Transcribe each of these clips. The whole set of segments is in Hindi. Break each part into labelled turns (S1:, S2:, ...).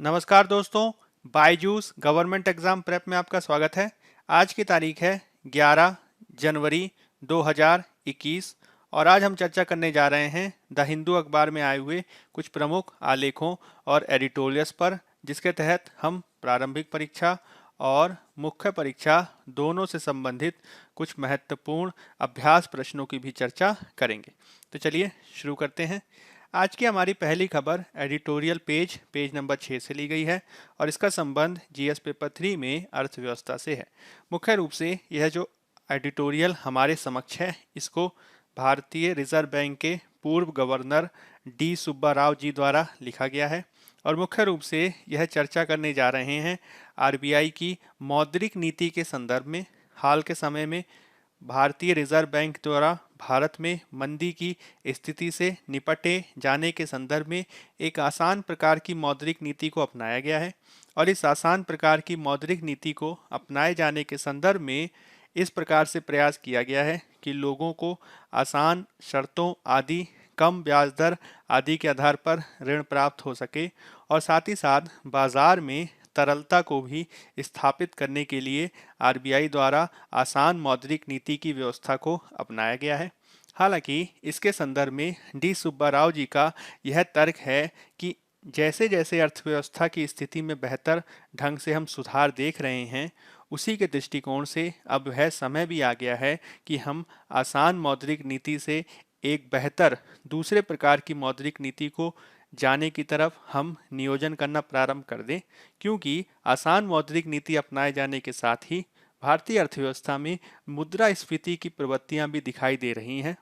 S1: नमस्कार दोस्तों, बायजूस गवर्नमेंट एग्ज़ाम प्रेप में आपका स्वागत है। आज की तारीख है 11 जनवरी 2021 और आज हम चर्चा करने जा रहे हैं द हिंदू अखबार में आए हुए कुछ प्रमुख आलेखों और एडिटोरियल्स पर, जिसके तहत हम प्रारंभिक परीक्षा और मुख्य परीक्षा दोनों से संबंधित कुछ महत्वपूर्ण अभ्यास प्रश्नों की भी चर्चा करेंगे। तो चलिए शुरू करते हैं। आज की हमारी पहली खबर एडिटोरियल पेज नंबर 6 से ली गई है और इसका संबंध जीएस पेपर 3 में अर्थव्यवस्था से है। मुख्य रूप से यह जो एडिटोरियल हमारे समक्ष है, इसको भारतीय रिजर्व बैंक के पूर्व गवर्नर डी सुब्बा राव जी द्वारा लिखा गया है और मुख्य रूप से यह चर्चा करने जा रहे हैं आरबीआई की मौद्रिक नीति के संदर्भ में। हाल के समय में भारतीय रिजर्व बैंक द्वारा भारत में मंदी की स्थिति से निपटे जाने के संदर्भ में एक आसान प्रकार की मौद्रिक नीति को अपनाया गया है और इस आसान प्रकार की मौद्रिक नीति को अपनाए जाने के संदर्भ में इस प्रकार से प्रयास किया गया है कि लोगों को आसान शर्तों आदि, कम ब्याज दर आदि के आधार पर ऋण प्राप्त हो सके और साथ ही साथ बाजार में तरलता को भी स्थापित करने के लिए आरबीआई द्वारा आसान मौद्रिक नीति की व्यवस्था को अपनाया गया है। हालांकि इसके संदर्भ में डी सुब्बा राव जी का यह तर्क है कि जैसे जैसे अर्थव्यवस्था की स्थिति में बेहतर ढंग से हम सुधार देख रहे हैं, उसी के दृष्टिकोण से अब वह समय भी आ गया है कि हम आसान मौद्रिक नीति से एक बेहतर दूसरे प्रकार की मौद्रिक नीति को जाने की तरफ हम नियोजन करना प्रारंभ कर दें, क्योंकि आसान मौद्रिक नीति अपनाए जाने के साथ ही भारतीय अर्थव्यवस्था में मुद्रास्फीति की प्रवृत्तियां भी दिखाई दे रही हैं।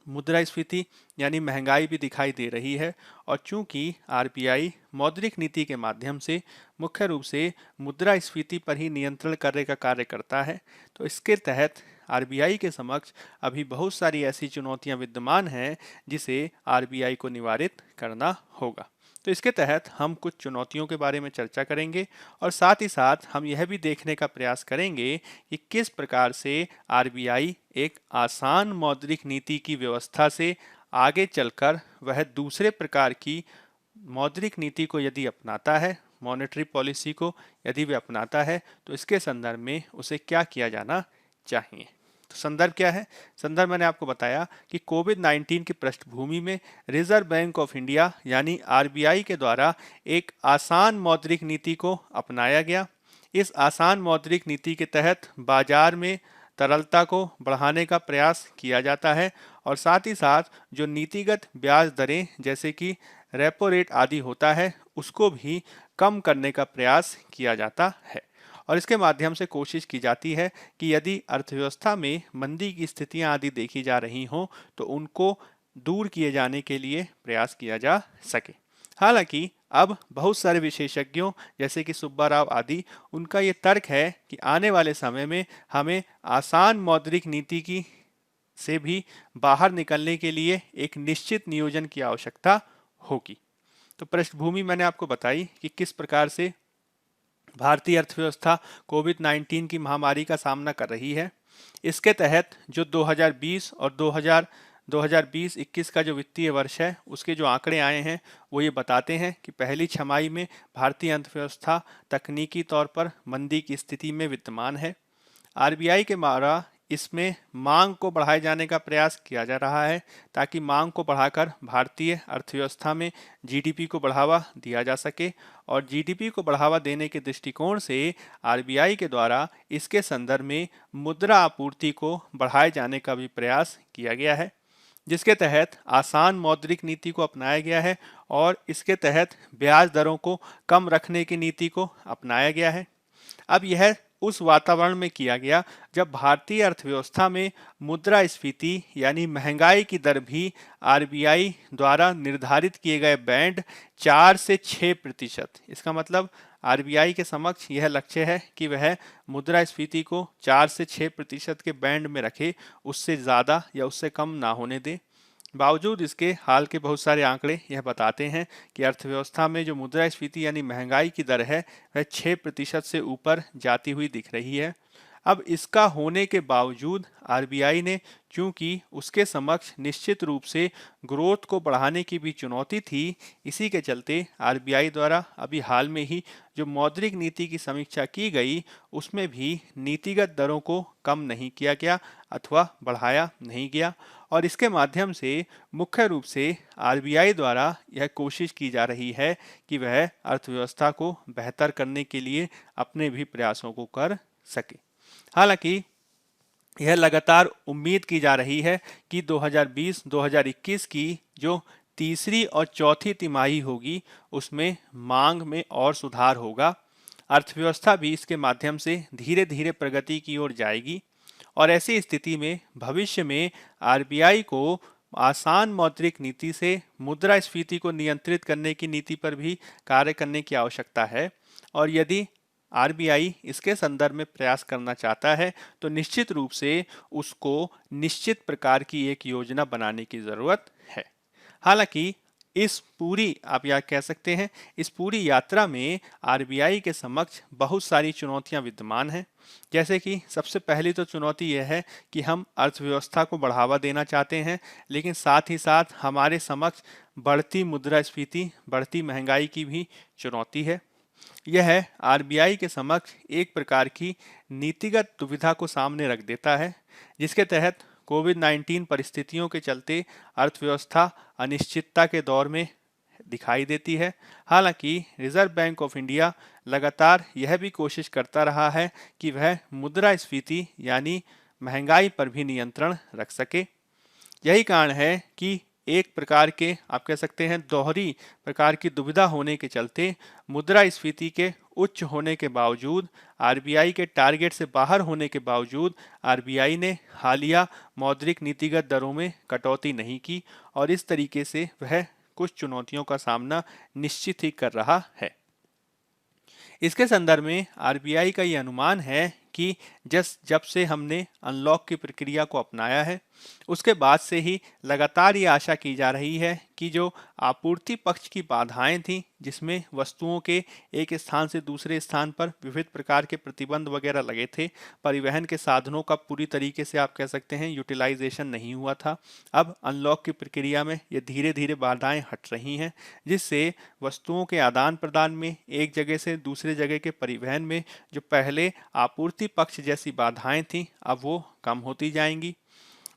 S1: मुद्रास्फीति यानी महंगाई भी दिखाई दे रही है और चूंकि आरबीआई मौद्रिक नीति के माध्यम से मुख्य रूप से मुद्रास्फीति पर ही नियंत्रण करने का कार्य करता है, तो इसके तहत आरबीआई के समक्ष अभी बहुत सारी ऐसी चुनौतियां विद्यमान हैं जिसे आरबीआई को निवारित करना होगा। तो इसके तहत हम कुछ चुनौतियों के बारे में चर्चा करेंगे और साथ ही साथ हम यह भी देखने का प्रयास करेंगे कि किस प्रकार से आरबीआई एक आसान मौद्रिक नीति की व्यवस्था से आगे चलकर वह दूसरे प्रकार की मौद्रिक नीति को यदि अपनाता है, मॉनेटरी पॉलिसी को यदि वह अपनाता है, तो इसके संदर्भ में उसे क्या किया जाना चाहिए। तो संदर्भ क्या है? संदर्भ मैंने आपको बताया कि कोविड-19 की पृष्ठभूमि में रिजर्व बैंक ऑफ इंडिया यानी आरबीआई के द्वारा एक आसान मौद्रिक नीति को अपनाया गया। इस आसान मौद्रिक नीति के तहत बाजार में तरलता को बढ़ाने का प्रयास किया जाता है और साथ ही साथ जो नीतिगत ब्याज दरें जैसे कि रेपो रेट आदि होता है, उसको भी कम करने का प्रयास किया जाता है और इसके माध्यम से कोशिश की जाती है कि यदि अर्थव्यवस्था में मंदी की स्थितियां आदि देखी जा रही हों, तो उनको दूर किए जाने के लिए प्रयास किया जा सके। हालांकि अब बहुत सारे विशेषज्ञों जैसे कि सुब्बा राव आदि, उनका ये तर्क है कि आने वाले समय में हमें आसान मौद्रिक नीति की से भी बाहर निकलने के लिए एक निश्चित नियोजन की आवश्यकता होगी। तो पृष्ठभूमि मैंने आपको बताई कि किस प्रकार से भारतीय अर्थव्यवस्था कोविड-19 की महामारी का सामना कर रही है। इसके तहत जो 2020 और 2020-21 का जो वित्तीय वर्ष है, उसके जो आंकड़े आए हैं वो ये बताते हैं कि पहली छमाही में भारतीय अर्थव्यवस्था तकनीकी तौर पर मंदी की स्थिति में विद्यमान है। आरबीआई के द्वारा इसमें मांग को बढ़ाए जाने का प्रयास किया जा रहा है ताकि मांग को बढ़ाकर भारतीय अर्थव्यवस्था में जीडीपी को बढ़ावा दिया जा सके और जीडीपी को बढ़ावा देने के दृष्टिकोण से आरबीआई के द्वारा इसके संदर्भ में मुद्रा आपूर्ति को बढ़ाए जाने का भी प्रयास किया गया है, जिसके तहत आसान मौद्रिक नीति को अपनाया गया है और इसके तहत ब्याज दरों को कम रखने की नीति को अपनाया गया है। अब यह उस वातावरण में किया गया जब भारतीय अर्थव्यवस्था में मुद्रास्फीति यानी महंगाई की दर भी आरबीआई द्वारा निर्धारित किए गए बैंड 4 से 6%, इसका मतलब आरबीआई के समक्ष यह लक्ष्य है कि वह मुद्रास्फीति को 4 से 6% के बैंड में रखे, उससे ज़्यादा या उससे कम ना होने दे। बावजूद इसके हाल के बहुत सारे आंकड़े यह बताते हैं कि अर्थव्यवस्था में जो मुद्रास्फीति यानी महंगाई की दर है, वह 6% से ऊपर जाती हुई दिख रही है। अब इसका होने के बावजूद आरबीआई ने, चूंकि उसके समक्ष निश्चित रूप से ग्रोथ को बढ़ाने की भी चुनौती थी, इसी के चलते आरबीआई द्वारा अभी हाल में ही जो मौद्रिक नीति की समीक्षा की गई, उसमें भी नीतिगत दरों को कम नहीं किया गया अथवा बढ़ाया नहीं गया। और इसके माध्यम से मुख्य रूप से आरबीआई द्वारा यह कोशिश की जा रही है कि वह अर्थव्यवस्था को बेहतर करने के लिए अपने भी प्रयासों को कर सके। हालांकि यह लगातार उम्मीद की जा रही है कि 2020-2021 की जो तीसरी और चौथी तिमाही होगी, उसमें मांग में और सुधार होगा। अर्थव्यवस्था भी इसके माध्यम से धीरे धीरे प्रगति की ओर जाएगी और ऐसी स्थिति में भविष्य में आरबीआई को आसान मौद्रिक नीति से मुद्रास्फीति को नियंत्रित करने की नीति पर भी कार्य करने की आवश्यकता है। और यदि आरबीआई इसके संदर्भ में प्रयास करना चाहता है तो निश्चित रूप से उसको निश्चित प्रकार की एक योजना बनाने की जरूरत है। हालांकि इस पूरी, आप यह कह सकते हैं, इस पूरी यात्रा में आरबीआई के समक्ष बहुत सारी चुनौतियां विद्यमान हैं। जैसे कि सबसे पहली तो चुनौती यह है कि हम अर्थव्यवस्था को बढ़ावा देना चाहते हैं, लेकिन साथ ही साथ हमारे समक्ष बढ़ती मुद्रास्फीति, बढ़ती महंगाई की भी चुनौती है। यह आरबीआई के समक्ष एक प्रकार की नीतिगत दुविधा को सामने रख देता है, जिसके तहत कोविड-19 परिस्थितियों के चलते अर्थव्यवस्था अनिश्चितता के दौर में दिखाई देती है। हालांकि रिजर्व बैंक ऑफ इंडिया लगातार यह भी कोशिश करता रहा है कि वह मुद्रास्फीति यानी महंगाई पर भी नियंत्रण रख सके। यही कारण है कि एक प्रकार के, आप कह सकते हैं, दोहरी प्रकार की दुविधा होने के चलते मुद्रास्फीति के उच्च होने के बावजूद, आरबीआई के टारगेट से बाहर होने के बावजूद आरबीआई ने हालिया मौद्रिक नीतिगत दरों में कटौती नहीं की और इस तरीके से वह कुछ चुनौतियों का सामना निश्चित ही कर रहा है। इसके संदर्भ में आरबीआई का ये अनुमान है कि जब से हमने अनलॉक की प्रक्रिया को अपनाया है, उसके बाद से ही लगातार ये आशा की जा रही है कि जो आपूर्ति पक्ष की बाधाएं थीं, जिसमें वस्तुओं के एक स्थान से दूसरे स्थान पर विविध प्रकार के प्रतिबंध वगैरह लगे थे, परिवहन के साधनों का पूरी तरीके से, आप कह सकते हैं, यूटिलाइजेशन नहीं हुआ था। अब अनलॉक की प्रक्रिया में ये धीरे धीरे बाधाएं हट रही हैं, जिससे वस्तुओं के आदान प्रदान में, एक जगह से दूसरे जगह के परिवहन में जो पहले आपूर्ति पक्ष जैसी बाधाएं थीं, अब वो कम होती जाएंगी।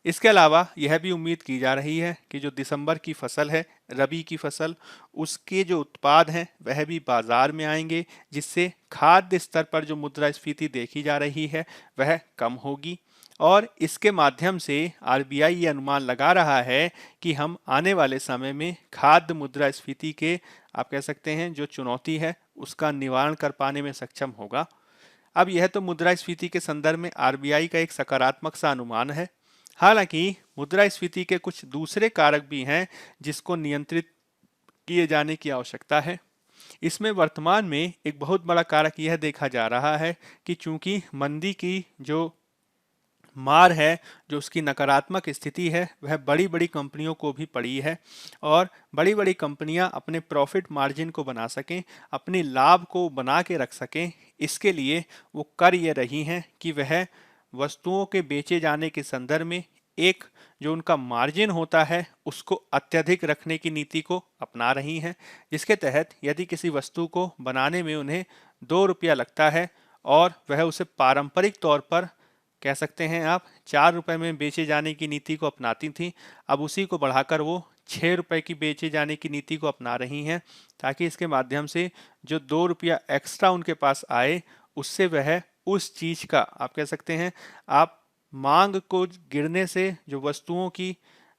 S1: इसके अलावा यह भी उम्मीद की जा रही है कि जो दिसंबर की फसल है, रबी की फसल, उसके जो उत्पाद हैं वह भी बाजार में आएंगे, जिससे खाद्य स्तर पर जो मुद्रास्फीति देखी जा रही है वह कम होगी। और इसके माध्यम से आरबीआई ये अनुमान लगा रहा है कि हम आने वाले समय में खाद्य मुद्रास्फीति के, आप कह सकते हैं, जो चुनौती है उसका निवारण कर पाने में सक्षम होगा। अब यह तो मुद्रास्फीति के संदर्भ में आरबीआई का एक सकारात्मक सा अनुमान है। हालांकि मुद्रास्फीति के कुछ दूसरे कारक भी हैं जिसको नियंत्रित किए जाने की आवश्यकता है। इसमें वर्तमान में एक बहुत बड़ा कारक यह देखा जा रहा है कि चूंकि मंदी की जो मार है, जो उसकी नकारात्मक स्थिति है, वह बड़ी बड़ी कंपनियों को भी पड़ी है और बड़ी बड़ी कंपनियां अपने प्रॉफिट मार्जिन को बना सकें, अपने लाभ को बना के रख सकें, इसके लिए वो कर ये रही हैं कि वह वस्तुओं के बेचे जाने के संदर्भ में एक जो उनका मार्जिन होता है उसको अत्यधिक रखने की नीति को अपना रही हैं, जिसके तहत यदि किसी वस्तु को बनाने में उन्हें 2 रुपया लगता है और वह उसे पारंपरिक तौर पर, कह सकते हैं आप, 4 रुपए में बेचे जाने की नीति को अपनाती थी, अब उसी को बढ़ाकर वो 6 रुपए की बेचे जाने की नीति को अपना रही हैं, ताकि इसके माध्यम से जो 2 रुपया एक्स्ट्रा उनके पास आए, उससे वह उस चीज का, आप कह सकते हैं, आप मांग को गिरने से जो वस्तुओं की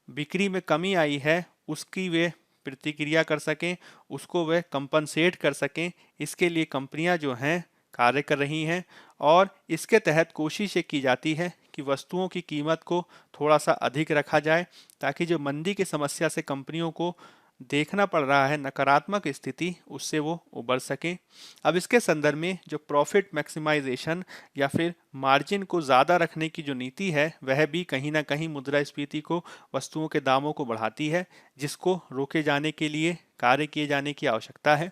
S1: बिक्री में कमी आई है उसकी वे प्रतिक्रिया कर सकें, उसको वे कंपनसेट कर सकें। इसके लिए कंपनियां जो हैं कार्य कर रही हैं और इसके तहत कोशिश ये की जाती है कि वस्तुओं की कीमत को थोड़ा सा अधिक रखा जाए, ताकि जो मंदी की समस्या से कंपनियों को देखना पड़ रहा है नकारात्मक स्थिति, उससे वो उबर सकें। अब इसके संदर्भ में जो प्रॉफिट मैक्सिमाइजेशन या फिर मार्जिन को ज़्यादा रखने की जो नीति है, वह भी कहीं ना कहीं मुद्रास्फीति को, वस्तुओं के दामों को बढ़ाती है, जिसको रोके जाने के लिए कार्य किए जाने की आवश्यकता है।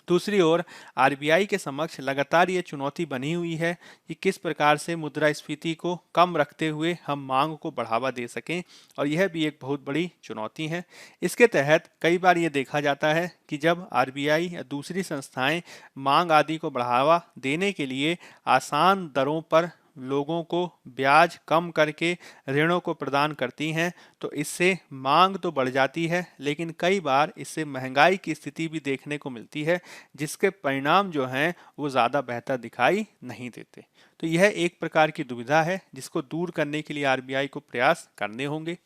S1: दूसरी ओर आरबीआई के समक्ष लगातार ये चुनौती बनी हुई है कि किस प्रकार से मुद्रास्फीति को कम रखते हुए हम मांग को बढ़ावा दे सकें, और यह भी एक बहुत बड़ी चुनौती है। इसके तहत कई बार ये देखा जाता है कि जब आरबीआई या दूसरी संस्थाएं मांग आदि को बढ़ावा देने के लिए आसान दरों पर लोगों को ब्याज कम करके ऋणों को प्रदान करती हैं, तो इससे मांग तो बढ़ जाती है, लेकिन कई बार इससे महंगाई की स्थिति भी देखने को मिलती है, जिसके परिणाम जो हैं वो ज़्यादा बेहतर दिखाई नहीं देते। तो यह एक प्रकार की दुविधा है जिसको दूर करने के लिए आरबीआई को प्रयास करने होंगे।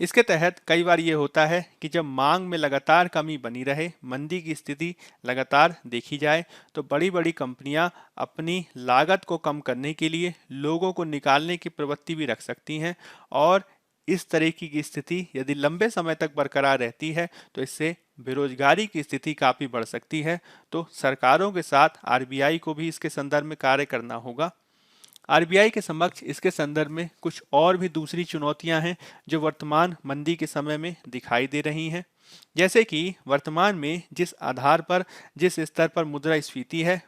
S1: इसके तहत कई बार ये होता है कि जब मांग में लगातार कमी बनी रहे, मंदी की स्थिति लगातार देखी जाए, तो बड़ी बड़ी कंपनियां अपनी लागत को कम करने के लिए लोगों को निकालने की प्रवृत्ति भी रख सकती हैं, और इस तरीके की स्थिति यदि लंबे समय तक बरकरार रहती है तो इससे बेरोजगारी की स्थिति काफ़ी बढ़ सकती है। तो सरकारों के साथ आरबीआई को भी इसके संदर्भ में कार्य करना होगा। आरबीआई के समक्ष इसके संदर्भ में कुछ और भी दूसरी चुनौतियां हैं जो वर्तमान मंदी के समय में दिखाई दे रही हैं। जैसे कि वर्तमान में जिस आधार पर, जिस स्तर पर मुद्रास्फीति है,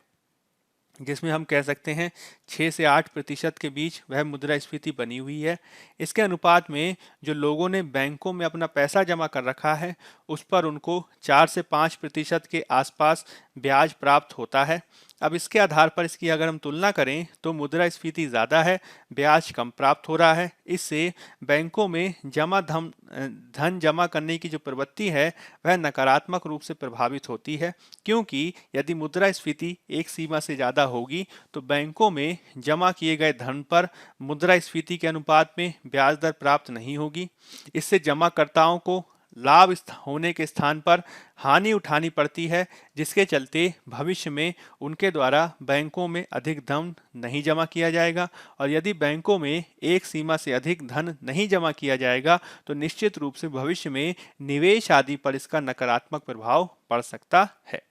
S1: जिसमें हम कह सकते हैं 6 से 8% के बीच वह मुद्रास्फीति बनी हुई है, इसके अनुपात में जो लोगों ने बैंकों में अपना पैसा जमा कर रखा है उस पर उनको 4 से 5% के आसपास ब्याज प्राप्त होता है। अब इसके आधार पर इसकी अगर हम तुलना करें तो मुद्रास्फीति ज़्यादा है, ब्याज कम प्राप्त हो रहा है। इससे बैंकों में धन जमा करने की जो प्रवृत्ति है वह नकारात्मक रूप से प्रभावित होती है, क्योंकि यदि मुद्रास्फीति एक सीमा से ज़्यादा होगी तो बैंकों में जमा किए गए धन पर मुद्रास्फीति के अनुपात में ब्याज दर प्राप्त नहीं होगी। इससे जमाकर्ताओं को लाभ होने के स्थान पर हानि उठानी पड़ती है, जिसके चलते भविष्य में उनके द्वारा बैंकों में अधिक धन नहीं जमा किया जाएगा, और यदि बैंकों में एक सीमा से अधिक धन नहीं जमा किया जाएगा तो निश्चित रूप से भविष्य में निवेश आदि पर इसका नकारात्मक प्रभाव पड़ सकता है।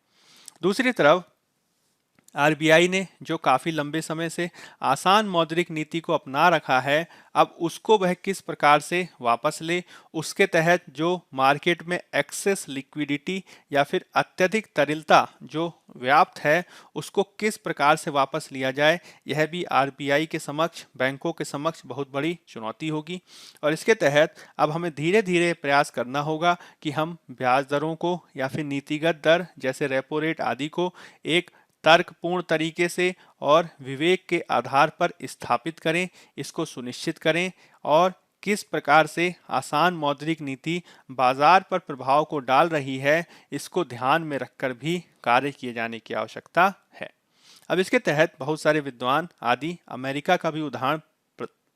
S1: दूसरी तरफ आरबीआई ने जो काफ़ी लंबे समय से आसान मौद्रिक नीति को अपना रखा है, अब उसको वह किस प्रकार से वापस ले, उसके तहत जो मार्केट में एक्सेस लिक्विडिटी या फिर अत्यधिक तरलता जो व्याप्त है उसको किस प्रकार से वापस लिया जाए, यह भी आरबीआई के समक्ष, बैंकों के समक्ष बहुत बड़ी चुनौती होगी। और इसके तहत अब हमें धीरे धीरे प्रयास करना होगा कि हम ब्याज दरों को या फिर नीतिगत दर जैसे रेपो रेट आदि को एक तर्कपूर्ण तरीके से और विवेक के आधार पर स्थापित करें, इसको सुनिश्चित करें, और किस प्रकार से आसान मौद्रिक नीति बाजार पर प्रभाव को डाल रही है इसको ध्यान में रखकर भी कार्य किए जाने की आवश्यकता है। अब इसके तहत बहुत सारे विद्वान आदि अमेरिका का भी उदाहरण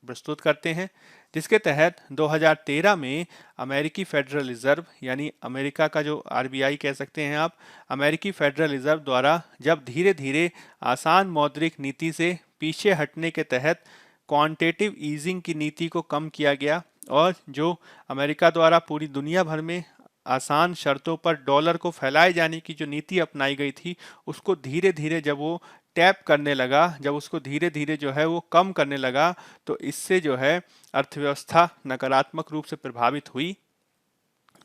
S1: प्रस्तुत करते हैं, जिसके तहत 2013 में अमेरिकी फेडरल रिजर्व यानी अमेरिका का जो आरबीआई कह सकते हैं आप, अमेरिकी फेडरल रिजर्व द्वारा जब धीरे धीरे आसान मौद्रिक नीति से पीछे हटने के तहत क्वांटिटेटिव ईजिंग की नीति को कम किया गया, और जो अमेरिका द्वारा पूरी दुनिया भर में आसान शर्तों पर डॉलर को फैलाए जाने की जो नीति अपनाई गई थी उसको धीरे धीरे जब वो टैप करने लगा, जब उसको धीरे धीरे जो है वो कम करने लगा, तो इससे जो है अर्थव्यवस्था नकारात्मक रूप से प्रभावित हुई।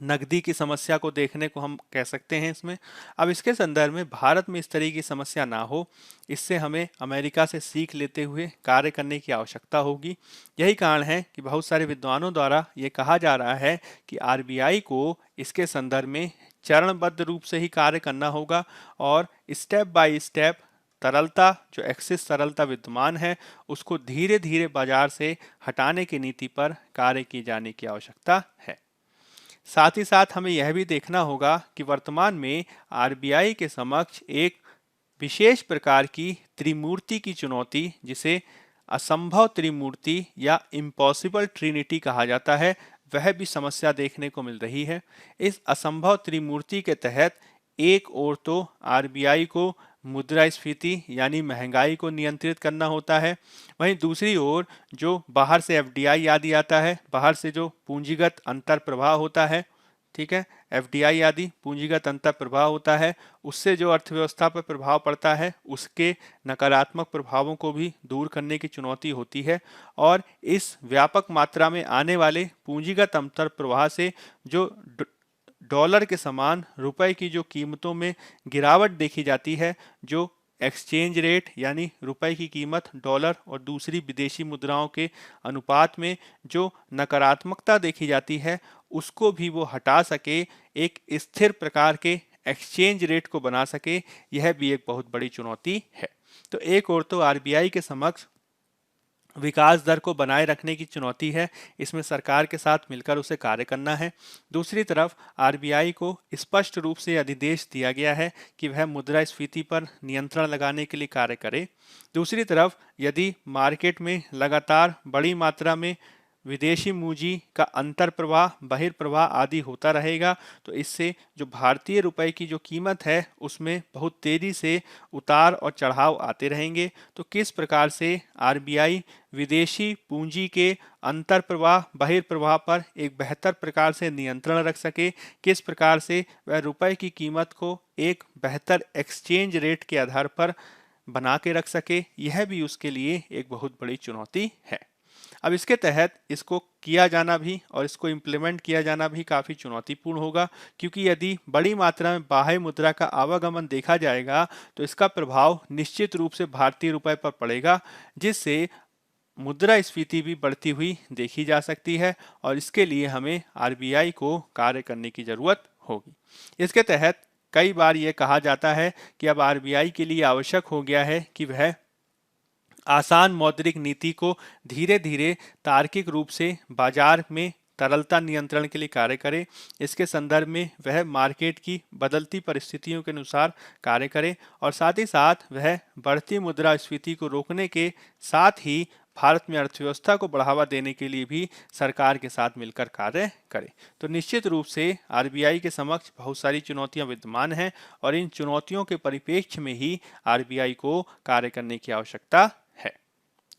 S1: नकदी की समस्या को देखने को हम कह सकते हैं इसमें। अब इसके संदर्भ में भारत में इस तरह की समस्या ना हो, इससे हमें अमेरिका से सीख लेते हुए कार्य करने की आवश्यकता होगी। यही कारण है कि बहुत सारे विद्वानों द्वारा ये कहा जा रहा है कि आरबीआई को इसके संदर्भ में चरणबद्ध रूप से ही कार्य करना होगा, और स्टेप बाय स्टेप तरलता, जो एक्सेस तरलता विद्यमान है, उसको धीरे धीरे बाजार से हटाने की नीति पर कार्य किए जाने की आवश्यकता है। साथ ही साथ हमें यह भी देखना होगा कि वर्तमान में आरबीआई के समक्ष एक विशेष प्रकार की त्रिमूर्ति की चुनौती, जिसे असंभव त्रिमूर्ति या इम्पॉसिबल ट्रिनिटी कहा जाता है, वह भी समस्या देखने को मिल रही है। इस असंभव त्रिमूर्ति के तहत एक ओर तो आरबीआई को मुद्रास्फीति यानी महंगाई को नियंत्रित करना होता है, वहीं दूसरी ओर जो बाहर से एफडीआई आदि आता है, बाहर से जो पूंजीगत अंतर प्रवाह होता है, ठीक है, एफडीआई आदि पूंजीगत अंतर प्रवाह होता है, उससे जो अर्थव्यवस्था पर प्रभाव पड़ता है उसके नकारात्मक प्रभावों को भी दूर करने की चुनौती होती है। और इस व्यापक मात्रा में आने वाले पूंजीगत अंतर प्रवाह से जो डॉलर के समान रुपए की जो कीमतों में गिरावट देखी जाती है, जो एक्सचेंज रेट यानी रुपए की कीमत डॉलर और दूसरी विदेशी मुद्राओं के अनुपात में जो नकारात्मकता देखी जाती है, उसको भी वो हटा सके, एक स्थिर प्रकार के एक्सचेंज रेट को बना सके, यह भी एक बहुत बड़ी चुनौती है। तो एक ओर तो आरबीआई के समक्ष विकास दर को बनाए रखने की चुनौती है, इसमें सरकार के साथ मिलकर उसे कार्य करना है। दूसरी तरफ आरबीआई को स्पष्ट रूप से अधिदेश दिया गया है कि वह मुद्रास्फीति पर नियंत्रण लगाने के लिए कार्य करे। दूसरी तरफ यदि मार्केट में लगातार बड़ी मात्रा में विदेशी पूंजी का अंतर प्रवाह, बहिर्प्रवाह आदि होता रहेगा, तो इससे जो भारतीय रुपए की जो कीमत है उसमें बहुत तेजी से उतार और चढ़ाव आते रहेंगे। तो किस प्रकार से आरबीआई विदेशी पूंजी के अंतर प्रवाह, बहिर्प्रवाह पर एक बेहतर प्रकार से नियंत्रण रख सके, किस प्रकार से वह रुपए की कीमत को एक बेहतर एक्सचेंज रेट के आधार पर बना के रख सके, यह भी उसके लिए एक बहुत बड़ी चुनौती है। अब इसके तहत इसको किया जाना भी और इसको इम्प्लीमेंट किया जाना भी काफ़ी चुनौतीपूर्ण होगा, क्योंकि यदि बड़ी मात्रा में बाह्य मुद्रा का आवागमन देखा जाएगा तो इसका प्रभाव निश्चित रूप से भारतीय रुपए पर पड़ेगा, जिससे मुद्रास्फीति भी बढ़ती हुई देखी जा सकती है और इसके लिए हमें आरबीआई को कार्य करने की जरूरत होगी। इसके तहत कई बार यह कहा जाता है कि अब आरबीआई के लिए आवश्यक हो गया है कि वह आसान मौद्रिक नीति को धीरे धीरे तार्किक रूप से बाजार में तरलता नियंत्रण के लिए कार्य करे। इसके संदर्भ में वह मार्केट की बदलती परिस्थितियों के अनुसार कार्य करे और साथ ही साथ वह बढ़ती मुद्रास्फीति को रोकने के साथ ही भारत में अर्थव्यवस्था को बढ़ावा देने के लिए भी सरकार के साथ मिलकर कार्य करे। तो निश्चित रूप से आरबीआई के समक्ष बहुत सारी चुनौतियां विद्यमान हैं और इन चुनौतियों के परिप्रेक्ष्य में ही आरबीआई को कार्य करने की आवश्यकता है।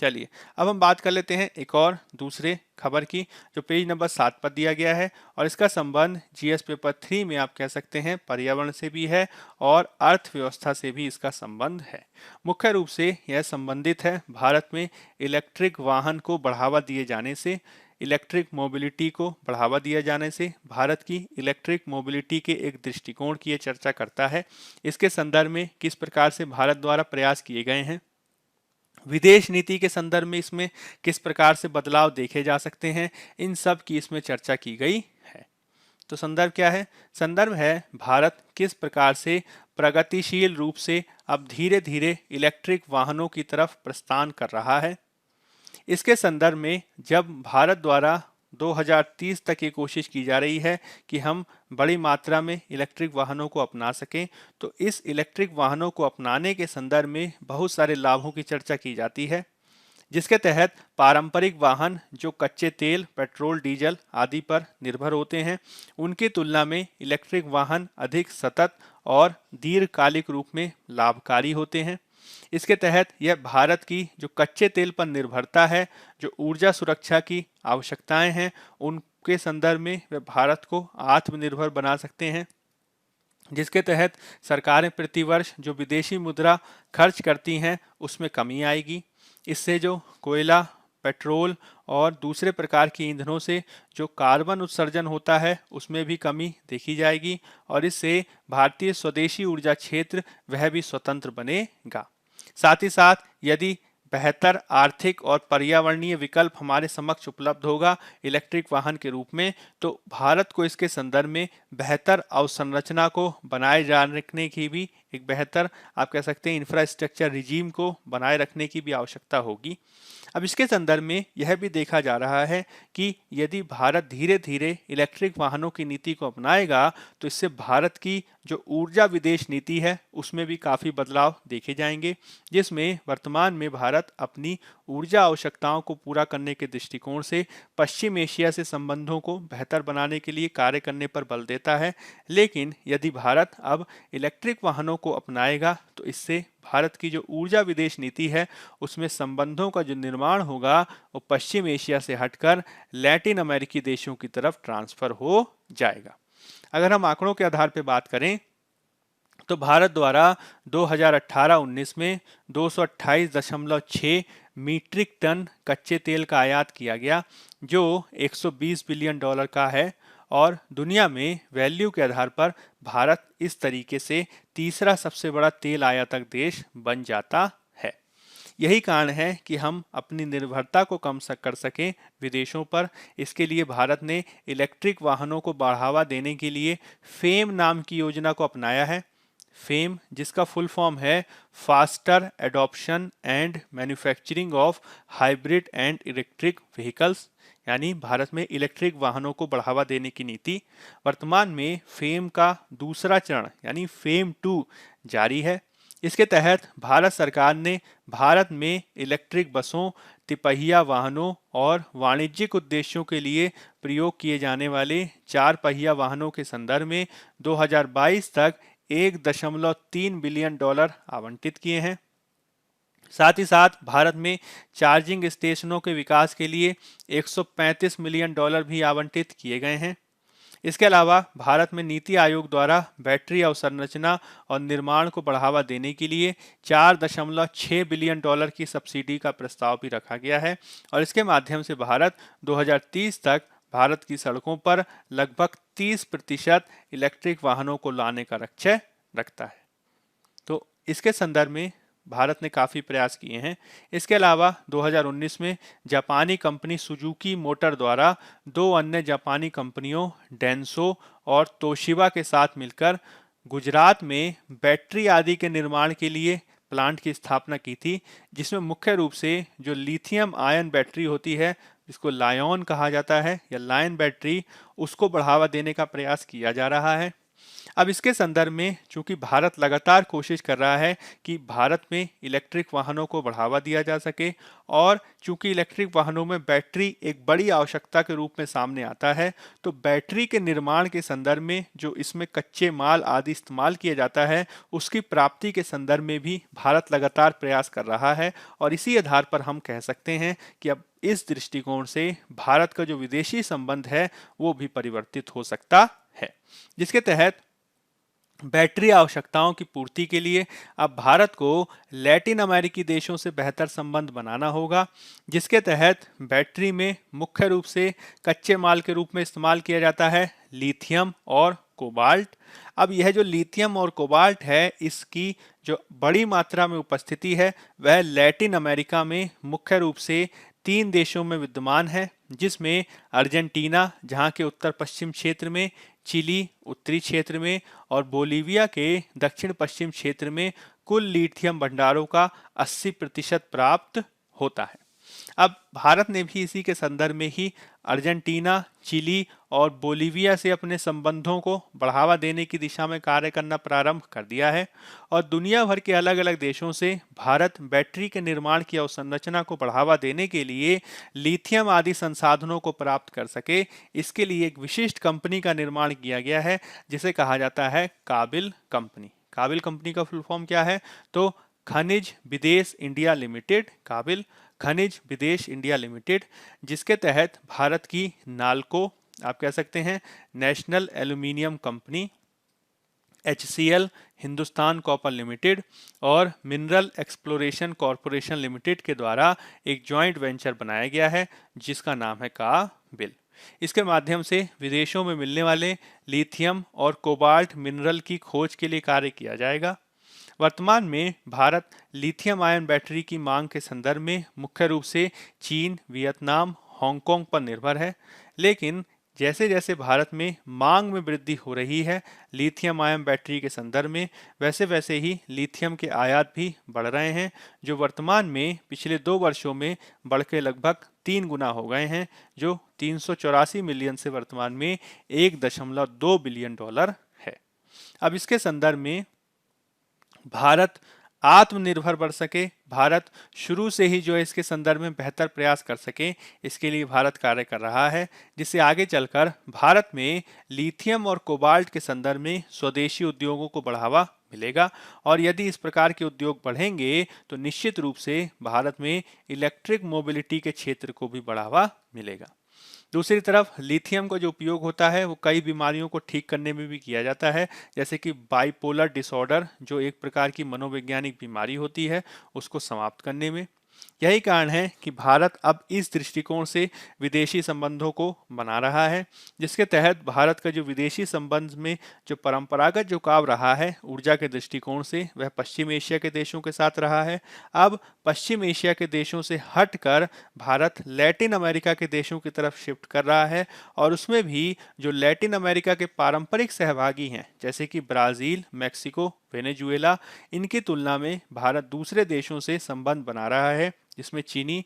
S1: चलिए अब हम बात कर लेते हैं एक और दूसरे खबर की, जो पेज नंबर 7 पर दिया गया है और इसका संबंध जीएस पेपर 3 में आप कह सकते हैं पर्यावरण से भी है और अर्थव्यवस्था से भी इसका संबंध है। मुख्य रूप से यह संबंधित है भारत में इलेक्ट्रिक वाहन को बढ़ावा दिए जाने से, इलेक्ट्रिक मोबिलिटी को बढ़ावा दिया जाने से। भारत की इलेक्ट्रिक मोबिलिटी के एक दृष्टिकोण की यह चर्चा करता है। इसके संदर्भ में किस प्रकार से भारत द्वारा प्रयास किए गए हैं, विदेश नीति के संदर्भ में इसमें किस प्रकार से बदलाव देखे जा सकते हैं, इन सब की इसमें चर्चा की गई है। तो संदर्भ क्या है? संदर्भ है भारत किस प्रकार से प्रगतिशील रूप से अब धीरे धीरे इलेक्ट्रिक वाहनों की तरफ प्रस्थान कर रहा है। इसके संदर्भ में जब भारत द्वारा 2030 तक ये कोशिश की जा रही है कि हम बड़ी मात्रा में इलेक्ट्रिक वाहनों को अपना सकें, तो इस इलेक्ट्रिक वाहनों को अपनाने के संदर्भ में बहुत सारे लाभों की चर्चा की जाती है, जिसके तहत पारंपरिक वाहन जो कच्चे तेल, पेट्रोल, डीजल आदि पर निर्भर होते हैं, उनकी तुलना में इलेक्ट्रिक वाहन अधिक सतत और दीर्घकालिक रूप में लाभकारी होते हैं। इसके तहत यह भारत की जो कच्चे तेल पर निर्भरता है, जो ऊर्जा सुरक्षा की आवश्यकताएं हैं, उनके संदर्भ में वे भारत को आत्मनिर्भर बना सकते हैं, जिसके तहत सरकारें प्रतिवर्ष जो विदेशी मुद्रा खर्च करती हैं उसमें कमी आएगी। इससे जो कोयला, पेट्रोल और दूसरे प्रकार के ईंधनों से जो कार्बन उत्सर्जन होता है उसमें भी कमी देखी जाएगी और इससे भारतीय स्वदेशी ऊर्जा क्षेत्र वह भी स्वतंत्र बनेगा। साथ ही साथ यदि बेहतर आर्थिक और पर्यावरणीय विकल्प हमारे समक्ष उपलब्ध होगा इलेक्ट्रिक वाहन के रूप में, तो भारत को इसके संदर्भ में बेहतर अवसंरचना को बनाए रखने की भी एक बेहतर आप कह सकते हैं इंफ्रास्ट्रक्चर रिजीम को बनाए रखने की भी आवश्यकता होगी। अब इसके संदर्भ में यह भी देखा जा रहा है कि यदि भारत धीरे धीरे इलेक्ट्रिक वाहनों की नीति को अपनाएगा तो इससे भारत की जो ऊर्जा विदेश नीति है उसमें भी काफ़ी बदलाव देखे जाएंगे, जिसमें वर्तमान में भारत अपनी ऊर्जा आवश्यकताओं को पूरा करने के दृष्टिकोण से पश्चिम एशिया से संबंधों को बेहतर बनाने के लिए कार्य करने पर बल देता है। लेकिन यदि भारत अब इलेक्ट्रिक वाहनों को अपनाएगा तो इससे भारत की जो ऊर्जा विदेश नीति है उसमें संबंधों का जो निर्माण होगा वो पश्चिम एशिया से हटकर लैटिन अमेरिकी देशों की तरफ ट्रांसफर हो जाएगा। अगर हम आंकड़ों के आधार पर बात करें तो भारत द्वारा 2018-19 में 228.6 मीट्रिक टन कच्चे तेल का आयात किया गया, जो $120 बिलियन का है और दुनिया में वैल्यू के आधार पर भारत इस तरीके से तीसरा सबसे बड़ा तेल आयातक देश बन जाता है। यही कारण है कि हम अपनी निर्भरता को कम कर सकें विदेशों पर। इसके लिए भारत ने इलेक्ट्रिक वाहनों को बढ़ावा देने के लिए फेम नाम की योजना को अपनाया है। फेम, जिसका फुल फॉर्म है faster adoption and manufacturing of hybrid and electric vehicles, यानी भारत में इलेक्ट्रिक वाहनों को बढ़ावा देने की नीति। वर्तमान में फेम का दूसरा चरण यानी फेम 2 जारी है। इसके तहत भारत सरकार ने भारत में इलेक्ट्रिक बसों, तिपहिया वाहनों और वाणिज्यिक उद्देश्यों के लिए प्रयोग किए जाने वाले 4 पहिया वाहनों के संदर्भ में 2022 तक $1.3 बिलियन आवंटित किए हैं। साथ ही साथ भारत में चार्जिंग स्टेशनों के विकास के लिए $135 मिलियन भी आवंटित किए गए हैं। इसके अलावा भारत में नीति आयोग द्वारा बैटरी अवसंरचना और निर्माण को बढ़ावा देने के लिए $4.6 बिलियन की सब्सिडी का प्रस्ताव भी रखा गया है और इसके माध्यम से भारत 2030 तक भारत की सड़कों पर लगभग 30% इलेक्ट्रिक वाहनों को लाने का लक्ष्य रखता है। तो इसके संदर्भ में भारत ने काफ़ी प्रयास किए हैं। इसके अलावा 2019 में जापानी कंपनी सुजुकी मोटर द्वारा 2 अन्य जापानी कंपनियों डेंसो और तोशिबा के साथ मिलकर गुजरात में बैटरी आदि के निर्माण के लिए प्लांट की स्थापना की थी, जिसमें मुख्य रूप से जो लिथियम आयन बैटरी होती है, जिसको लायन कहा जाता है या लायन बैटरी, उसको बढ़ावा देने का प्रयास किया जा रहा है। अब इसके संदर्भ में चूंकि भारत लगातार कोशिश कर रहा है कि भारत में इलेक्ट्रिक वाहनों को बढ़ावा दिया जा सके और चूंकि इलेक्ट्रिक वाहनों में बैटरी एक बड़ी आवश्यकता के रूप में सामने आता है, तो बैटरी के निर्माण के संदर्भ में जो इसमें कच्चे माल आदि इस्तेमाल किया जाता है, उसकी प्राप्ति के संदर्भ में भी भारत लगातार प्रयास कर रहा है और इसी आधार पर हम कह सकते हैं कि अब इस दृष्टिकोण से भारत का जो विदेशी संबंध है वो भी परिवर्तित हो सकता है, जिसके तहत बैटरी आवश्यकताओं की पूर्ति के लिए अब भारत को लैटिन अमेरिकी देशों से बेहतर संबंध बनाना होगा, जिसके तहत बैटरी में मुख्य रूप से कच्चे माल के रूप में इस्तेमाल किया जाता है लिथियम और कोबाल्ट। अब यह जो लिथियम और कोबाल्ट है, इसकी जो बड़ी मात्रा में उपस्थिति है वह लैटिन अमेरिका में मुख्य रूप से 3 देशों में विद्यमान है, जिसमें अर्जेंटीना जहां के उत्तर पश्चिम क्षेत्र में, चिली उत्तरी क्षेत्र में और बोलीविया के दक्षिण पश्चिम क्षेत्र में कुल लिथियम भंडारों का 80% प्राप्त होता है। अब भारत ने भी इसी के संदर्भ में ही अर्जेंटीना, चिली और बोलीविया से अपने संबंधों को बढ़ावा देने की दिशा में कार्य करना प्रारंभ कर दिया है और दुनिया भर के अलग अलग देशों से भारत बैटरी के निर्माण की अवसंरचना को बढ़ावा देने के लिए लिथियम आदि संसाधनों को प्राप्त कर सके, इसके लिए एक विशिष्ट कंपनी का निर्माण किया गया है जिसे कहा जाता है काबिल कंपनी। काबिल कंपनी का फुल फॉर्म क्या है? तो खनिज विदेश इंडिया लिमिटेड, काबिल खनिज विदेश इंडिया लिमिटेड, जिसके तहत भारत की नाल्को, आप कह सकते हैं national aluminium company, HCL Hindustan copper limited और मिनरल एक्सप्लोरेशन कॉरपोरेशन लिमिटेड के द्वारा एक जॉइंट वेंचर बनाया गया है जिसका नाम है काबिल। इसके माध्यम से विदेशों में मिलने वाले लिथियम और कोबाल्ट मिनरल की खोज के लिए कार्य किया जाएगा। वर्तमान में भारत लिथियम आयन बैटरी की मांग के संदर्भ में मुख्य रूप से चीन, वियतनाम, हांगकांग पर निर्भर है, लेकिन जैसे जैसे भारत में मांग में वृद्धि हो रही है लिथियम आयन बैटरी के संदर्भ में, वैसे वैसे ही लिथियम के आयात भी बढ़ रहे हैं, जो वर्तमान में पिछले 2 वर्षों में बढ़ के लगभग 3 गुना हो गए हैं, जो 384 मिलियन से वर्तमान में $1.2 बिलियन है। अब इसके संदर्भ में भारत आत्मनिर्भर बढ़ सके, भारत शुरू से ही जो है इसके संदर्भ में बेहतर प्रयास कर सके, इसके लिए भारत कार्य कर रहा है, जिससे आगे चलकर भारत में लिथियम और कोबाल्ट के संदर्भ में स्वदेशी उद्योगों को बढ़ावा मिलेगा और यदि इस प्रकार के उद्योग बढ़ेंगे तो निश्चित रूप से भारत में इलेक्ट्रिक मोबिलिटी के क्षेत्र को भी बढ़ावा मिलेगा। दूसरी तरफ लिथियम का जो उपयोग होता है वो कई बीमारियों को ठीक करने में भी किया जाता है, जैसे कि बाइपोलर डिसऑर्डर जो एक प्रकार की मनोवैज्ञानिक बीमारी होती है उसको समाप्त करने में। यही कारण है कि भारत अब इस दृष्टिकोण से विदेशी संबंधों को बना रहा है, जिसके तहत भारत का जो विदेशी संबंध में जो परंपरागत झुकाव रहा है ऊर्जा के दृष्टिकोण से, वह पश्चिम एशिया के देशों के साथ रहा है। अब पश्चिम एशिया के देशों से हटकर भारत लैटिन अमेरिका के देशों की तरफ शिफ्ट कर रहा है, और उसमें भी जो लैटिन अमेरिका के पारंपरिक सहभागी हैं जैसे कि ब्राज़ील, मेक्सिको, वेनेजुएला, इनकी तुलना में भारत दूसरे देशों से संबंध बना रहा है, जिसमें चीनी,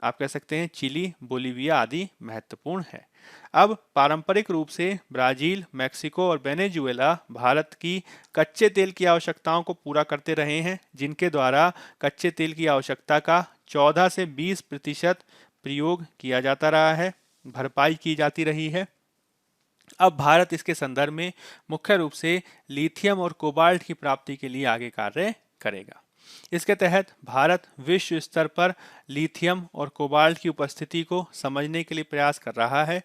S1: आप कह सकते हैं चिली, बोलीविया आदि महत्वपूर्ण है। अब पारंपरिक रूप से ब्राजील, मेक्सिको और वेनेजुएला भारत की कच्चे तेल की आवश्यकताओं को पूरा करते रहे हैं, जिनके द्वारा कच्चे तेल की आवश्यकता का 14 से 20% प्रयोग किया जाता रहा है, भरपाई की जाती रही है। अब भारत इसके संदर्भ में मुख्य रूप से लिथियम और कोबाल्ट की प्राप्ति के लिए आगे कार्य करेगा। इसके तहत भारत विश्व स्तर पर लिथियम और कोबाल्ट की उपस्थिति को समझने के लिए प्रयास कर रहा है।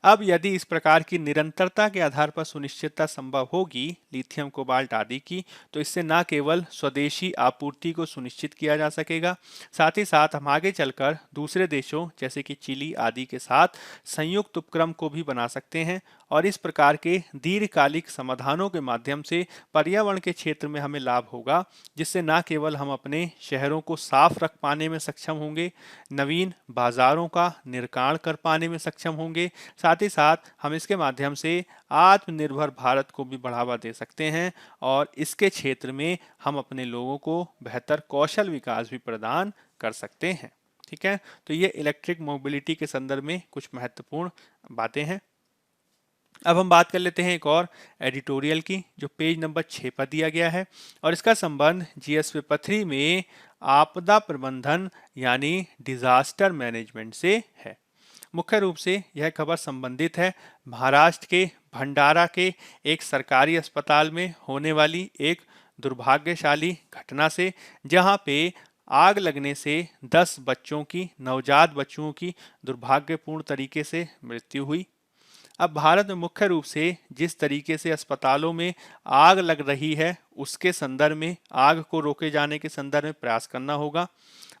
S1: अब यदि इस प्रकार की निरंतरता के आधार पर सुनिश्चितता संभव होगी लिथियम, कोबाल्ट आदि की, तो इससे न केवल स्वदेशी आपूर्ति को सुनिश्चित किया जा सकेगा, साथ ही साथ हम आगे चलकर दूसरे देशों जैसे कि चिली आदि के साथ संयुक्त उपक्रम को भी बना सकते हैं, और इस प्रकार के दीर्घकालिक समाधानों के माध्यम से पर्यावरण के क्षेत्र में हमें लाभ होगा, जिससे न केवल हम अपने शहरों को साफ रख पाने में सक्षम होंगे, नवीन बाजारों का निर्माण कर पाने में सक्षम होंगे, साथ ही साथ हम इसके माध्यम से आत्मनिर्भर भारत को भी बढ़ावा दे सकते हैं, और इसके क्षेत्र में हम अपने लोगों को बेहतर कौशल विकास भी प्रदान कर सकते हैं। ठीक है, तो ये इलेक्ट्रिक मोबिलिटी के संदर्भ में कुछ महत्वपूर्ण बातें हैं। अब हम बात कर लेते हैं एक और एडिटोरियल की, जो पेज नंबर 6 पर दिया गया है, और इसका संबंध जीएस पेपर 3 में आपदा प्रबंधन यानी डिजास्टर मैनेजमेंट से है। मुख्य रूप से यह खबर संबंधित है महाराष्ट्र के भंडारा के एक सरकारी अस्पताल में होने वाली एक दुर्भाग्यशाली घटना से, जहां पे आग लगने से 10 बच्चों की, नवजात बच्चों की दुर्भाग्यपूर्ण तरीके से मृत्यु हुई। अब भारत में मुख्य रूप से जिस तरीके से अस्पतालों में आग लग रही है, उसके संदर्भ में, आग को रोके जाने के संदर्भ में प्रयास करना होगा।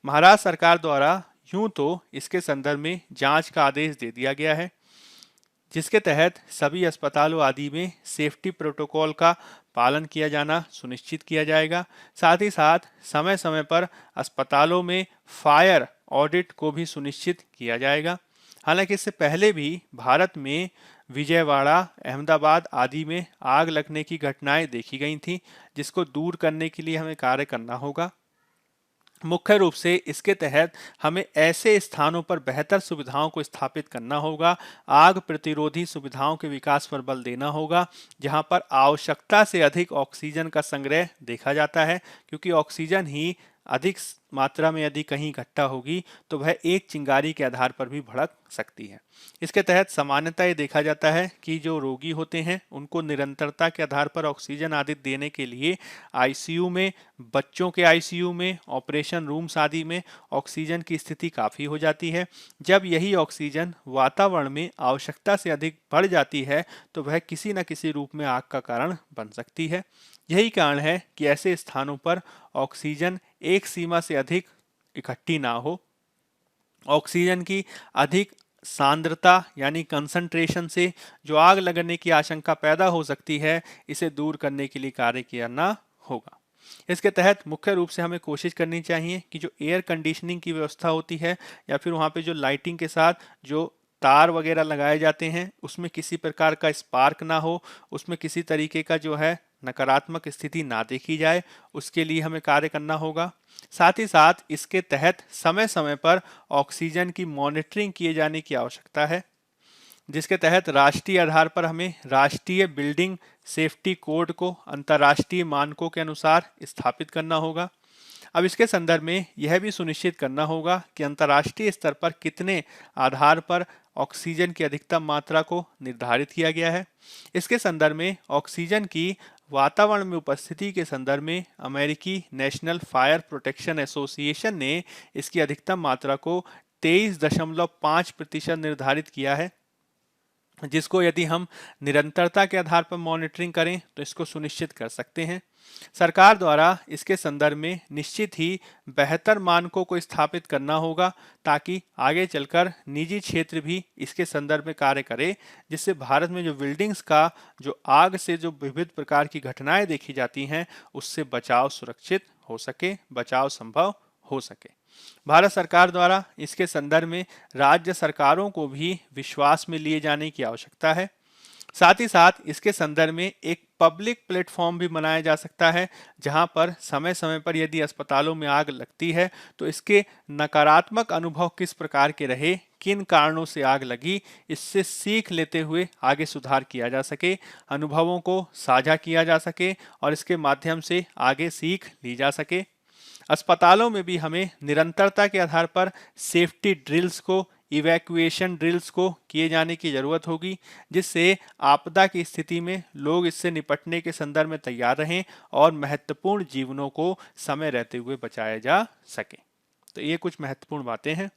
S1: महाराष्ट्र सरकार द्वारा यूं तो इसके संदर्भ में जांच का आदेश दे दिया गया है, जिसके तहत सभी अस्पतालों आदि में सेफ्टी प्रोटोकॉल का पालन किया जाना सुनिश्चित किया जाएगा। साथ ही साथ समय समय पर अस्पतालों में फायर ऑडिट को भी सुनिश्चित किया जाएगा। हालांकि इससे पहले भी भारत में विजयवाड़ा, अहमदाबाद आदि में आग लगने की घटनाएं देखी गई थीं, जिसको दूर करने के लिए हमें कार्य करना होगा। मुख्य रूप से इसके तहत हमें ऐसे स्थानों पर बेहतर सुविधाओं को स्थापित करना होगा, आग प्रतिरोधी सुविधाओं के विकास पर बल देना होगा, जहां पर आवश्यकता से अधिक ऑक्सीजन का संग्रह देखा जाता है, क्योंकि ऑक्सीजन ही अधिक मात्रा में यदि कहीं इकट्ठा होगी तो वह एक चिंगारी के आधार पर भी भड़क सकती है। इसके तहत सामान्यतः ये देखा जाता है कि जो रोगी होते हैं उनको निरंतरता के आधार पर ऑक्सीजन आदि देने के लिए आईसीयू में, बच्चों के आईसीयू में, ऑपरेशन रूम्स आदि में ऑक्सीजन की स्थिति काफ़ी हो जाती है। जब यही ऑक्सीजन वातावरण में आवश्यकता से अधिक बढ़ जाती है तो वह किसी न किसी रूप में आग का कारण बन सकती है। यही कारण है कि ऐसे स्थानों पर ऑक्सीजन एक सीमा से अधिक इकट्ठी ना हो। ऑक्सीजन की अधिक सांद्रता यानी कंसंट्रेशन से जो आग लगने की आशंका पैदा हो सकती है, इसे दूर करने के लिए कार्य करना होगा। इसके तहत मुख्य रूप से हमें कोशिश करनी चाहिए कि जो एयर कंडीशनिंग की व्यवस्था होती है, या फिर वहाँ पे जो लाइटिंग के साथ जो तार वगैरह लगाए जाते हैं, उसमें किसी प्रकार का स्पार्क ना हो, उसमें किसी तरीके का जो है नकारात्मक स्थिति ना देखी जाए, उसके लिए हमें कार्य करना होगा। साथ ही साथ इसके तहत समय समय पर ऑक्सीजन की मॉनिटरिंग किए जाने की आवश्यकता है, जिसके तहत राष्ट्रीय आधार पर हमें राष्ट्रीय बिल्डिंग सेफ्टी कोड को अंतर्राष्ट्रीय मानकों के अनुसार स्थापित करना होगा। अब इसके संदर्भ में यह भी सुनिश्चित करना होगा कि अंतर्राष्ट्रीय स्तर पर कितने आधार पर ऑक्सीजन की अधिकतम मात्रा को निर्धारित किया गया है। इसके संदर्भ में ऑक्सीजन की वातावरण में उपस्थिति के संदर्भ में अमेरिकी नेशनल फायर प्रोटेक्शन एसोसिएशन ने इसकी अधिकतम मात्रा को 23.5% निर्धारित किया है। जिसको यदि हम निरंतरता के आधार पर मॉनिटरिंग करें तो इसको सुनिश्चित कर सकते हैं। सरकार द्वारा इसके संदर्भ में निश्चित ही बेहतर मानकों को स्थापित करना होगा, ताकि आगे चलकर निजी क्षेत्र भी इसके संदर्भ में कार्य करे, जिससे भारत में जो बिल्डिंग्स का जो आग से जो विविध प्रकार की घटनाएं देखी जाती हैं उससे बचाव सुरक्षित हो सके, बचाव संभव हो सके। भारत सरकार द्वारा इसके संदर्भ में राज्य सरकारों को भी विश्वास में लिए जाने की आवश्यकता है। साथ ही साथ इसके संदर्भ में एक पब्लिक प्लेटफॉर्म भी बनाया जा सकता है, जहां पर समय समय पर यदि अस्पतालों में आग लगती है तो इसके नकारात्मक अनुभव किस प्रकार के रहे, किन कारणों से आग लगी, इससे सीख लेते हुए आगे सुधार किया जा सके, अनुभवों को साझा किया जा सके और इसके माध्यम से आगे सीख ली जा सके। अस्पतालों में भी हमें निरंतरता के आधार पर सेफ्टी ड्रिल्स को, इवैक्यूएशन ड्रिल्स को किए जाने की जरूरत होगी, जिससे आपदा की स्थिति में लोग इससे निपटने के संदर्भ में तैयार रहें और महत्वपूर्ण जीवनों को समय रहते हुए बचाया जा सके। तो ये कुछ महत्वपूर्ण बातें हैं।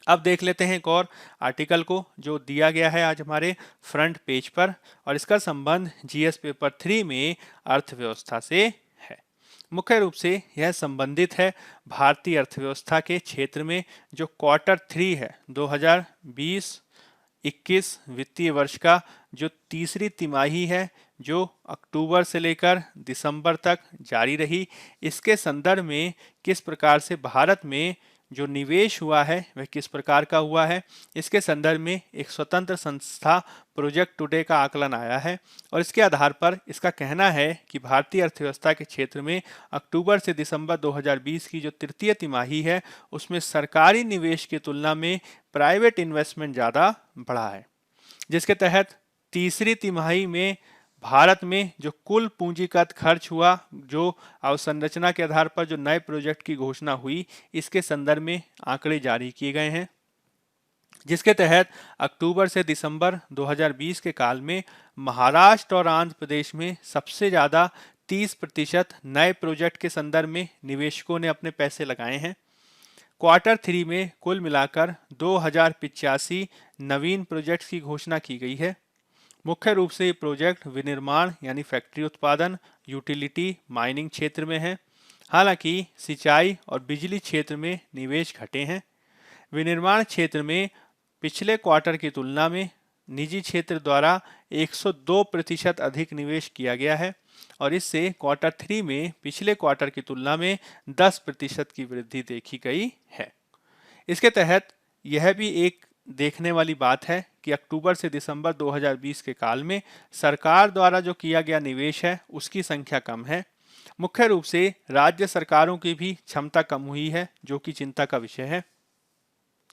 S1: अब देख लेते हैं एक और आर्टिकल को जो दिया गया है आज हमारे फ्रंट पेज पर, और इसका संबंध जीएस पेपर 3 में अर्थव्यवस्था से है। मुख्य रूप से यह संबंधित है भारतीय अर्थव्यवस्था के क्षेत्र में जो क्वार्टर 3 है 2020-21 वित्तीय वर्ष का जो तीसरी तिमाही है, जो अक्टूबर से लेकर दिसंबर तक जारी रही, इसके संदर्भ में किस प्रकार से भारत में जो निवेश हुआ है वह किस प्रकार का हुआ है, इसके संदर्भ में एक स्वतंत्र संस्था प्रोजेक्ट टुडे का आकलन आया है। और इसके आधार पर इसका कहना है कि भारतीय अर्थव्यवस्था के क्षेत्र में अक्टूबर से दिसंबर 2020 की जो तृतीय तिमाही है उसमें सरकारी निवेश की तुलना में प्राइवेट इन्वेस्टमेंट ज़्यादा बढ़ा है, जिसके तहत तीसरी तिमाही में भारत में जो कुल पूंजीगत खर्च हुआ, जो अवसंरचना के आधार पर जो नए प्रोजेक्ट की घोषणा हुई, इसके संदर्भ में आंकड़े जारी किए गए हैं, जिसके तहत अक्टूबर से दिसंबर 2020 के काल में महाराष्ट्र और आंध्र प्रदेश में सबसे ज़्यादा 30% नए प्रोजेक्ट के संदर्भ में निवेशकों ने अपने पैसे लगाए हैं। क्वार्टर 3 में कुल मिलाकर 2085 नवीन प्रोजेक्ट्स की घोषणा की गई है। मुख्य रूप से ये प्रोजेक्ट विनिर्माण यानी फैक्ट्री उत्पादन, यूटिलिटी, माइनिंग क्षेत्र में है। हालांकि सिंचाई और बिजली क्षेत्र में निवेश घटे हैं। विनिर्माण क्षेत्र में पिछले क्वार्टर की तुलना में निजी क्षेत्र द्वारा 102% अधिक निवेश किया गया है और इससे क्वार्टर 3 में पिछले क्वार्टर की तुलना में 10% की वृद्धि देखी गई है। इसके तहत यह भी एक देखने वाली बात है कि अक्टूबर से दिसंबर 2020 के काल में सरकार द्वारा जो किया गया निवेश है उसकी संख्या कम है। मुख्य रूप से राज्य सरकारों की भी क्षमता कम हुई है, जो कि चिंता का विषय है।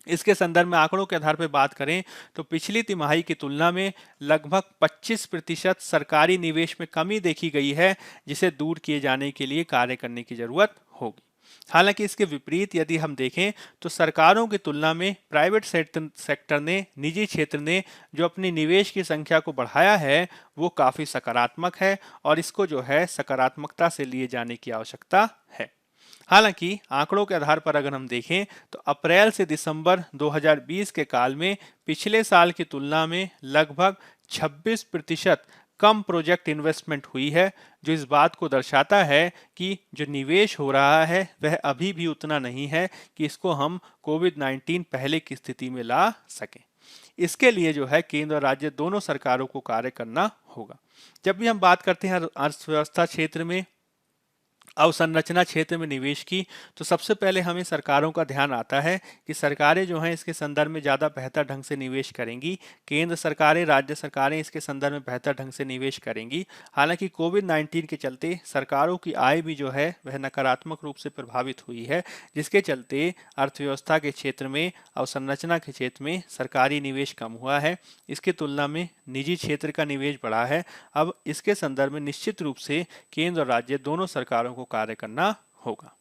S1: इसके संदर्भ में आंकड़ों के आधार पर बात करें तो पिछली तिमाही की तुलना में लगभग 25% सरकारी निवेश में कमी देखी गई है, जिसे दूर किए जाने के लिए कार्य करने की जरूरत होगी। हालांकि इसके विपरीत यदि हम देखें तो सरकारों की तुलना में प्राइवेट सेक्टर ने, निजी क्षेत्र ने जो अपनी निवेश की संख्या को बढ़ाया है वो काफ़ी सकारात्मक है और इसको जो है सकारात्मकता से लिए जाने की आवश्यकता है। हालांकि आंकड़ों के आधार पर अगर हम देखें तो अप्रैल से दिसंबर 2020 के काल में पिछले साल की तुलना में लगभग 26% कम प्रोजेक्ट इन्वेस्टमेंट हुई है, जो इस बात को दर्शाता है कि जो निवेश हो रहा है वह अभी भी उतना नहीं है कि इसको हम कोविड-19 पहले की स्थिति में ला सकें। इसके लिए जो है केंद्र और राज्य दोनों सरकारों को कार्य करना होगा। जब भी हम बात करते हैं अर्थव्यवस्था क्षेत्र में, अवसंरचना क्षेत्र में निवेश की, तो सबसे पहले हमें सरकारों का ध्यान आता है कि सरकारें जो हैं इसके संदर्भ में ज़्यादा बेहतर ढंग से निवेश करेंगी। केंद्र सरकारें, राज्य सरकारें इसके संदर्भ में बेहतर ढंग से निवेश करेंगी। हालांकि कोविड-19 के चलते सरकारों की आय भी जो है वह नकारात्मक रूप से प्रभावित हुई है, जिसके चलते अर्थव्यवस्था के क्षेत्र में, अवसंरचना के क्षेत्र में सरकारी निवेश कम हुआ है। इसकी तुलना में निजी क्षेत्र का निवेश बढ़ा है। अब इसके संदर्भ में निश्चित रूप से केंद्र और राज्य दोनों सरकारों को कार्य करना होगा।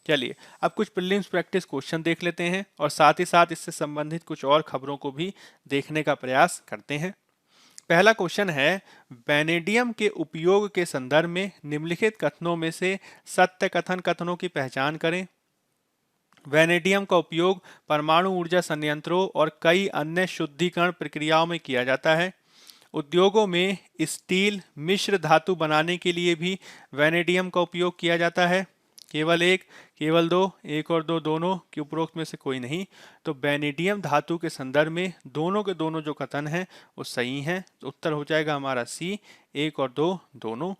S1: चलिए अब कुछ प्रीलिम्स प्रैक्टिस क्वेश्चन देख लेते हैं और साथ ही साथ इससे संबंधित कुछ और खबरों को भी देखने का प्रयास करते हैं। पहला क्वेश्चन है, वैनेडियम के उपयोग के संदर्भ में निम्नलिखित कथनों में से सत्य कथनों की पहचान करें। वेनेडियम का उपयोग परमाणु ऊर्जा संयंत्रों और कई अन्य शुद्धिकरण प्रक्रियाओं में किया जाता है। उद्योगों में स्टील मिश्र धातु बनाने के लिए भी वेनेडियम का उपयोग किया जाता है। केवल एक, केवल दो, एक और दो दोनों के उपरोक्त में से कोई नहीं। तो वेनेडियम धातु के संदर्भ में दोनों के दोनों जो कथन हैं वो सही हैं। तो उत्तर हो जाएगा हमारा सी, एक और दो दोनों।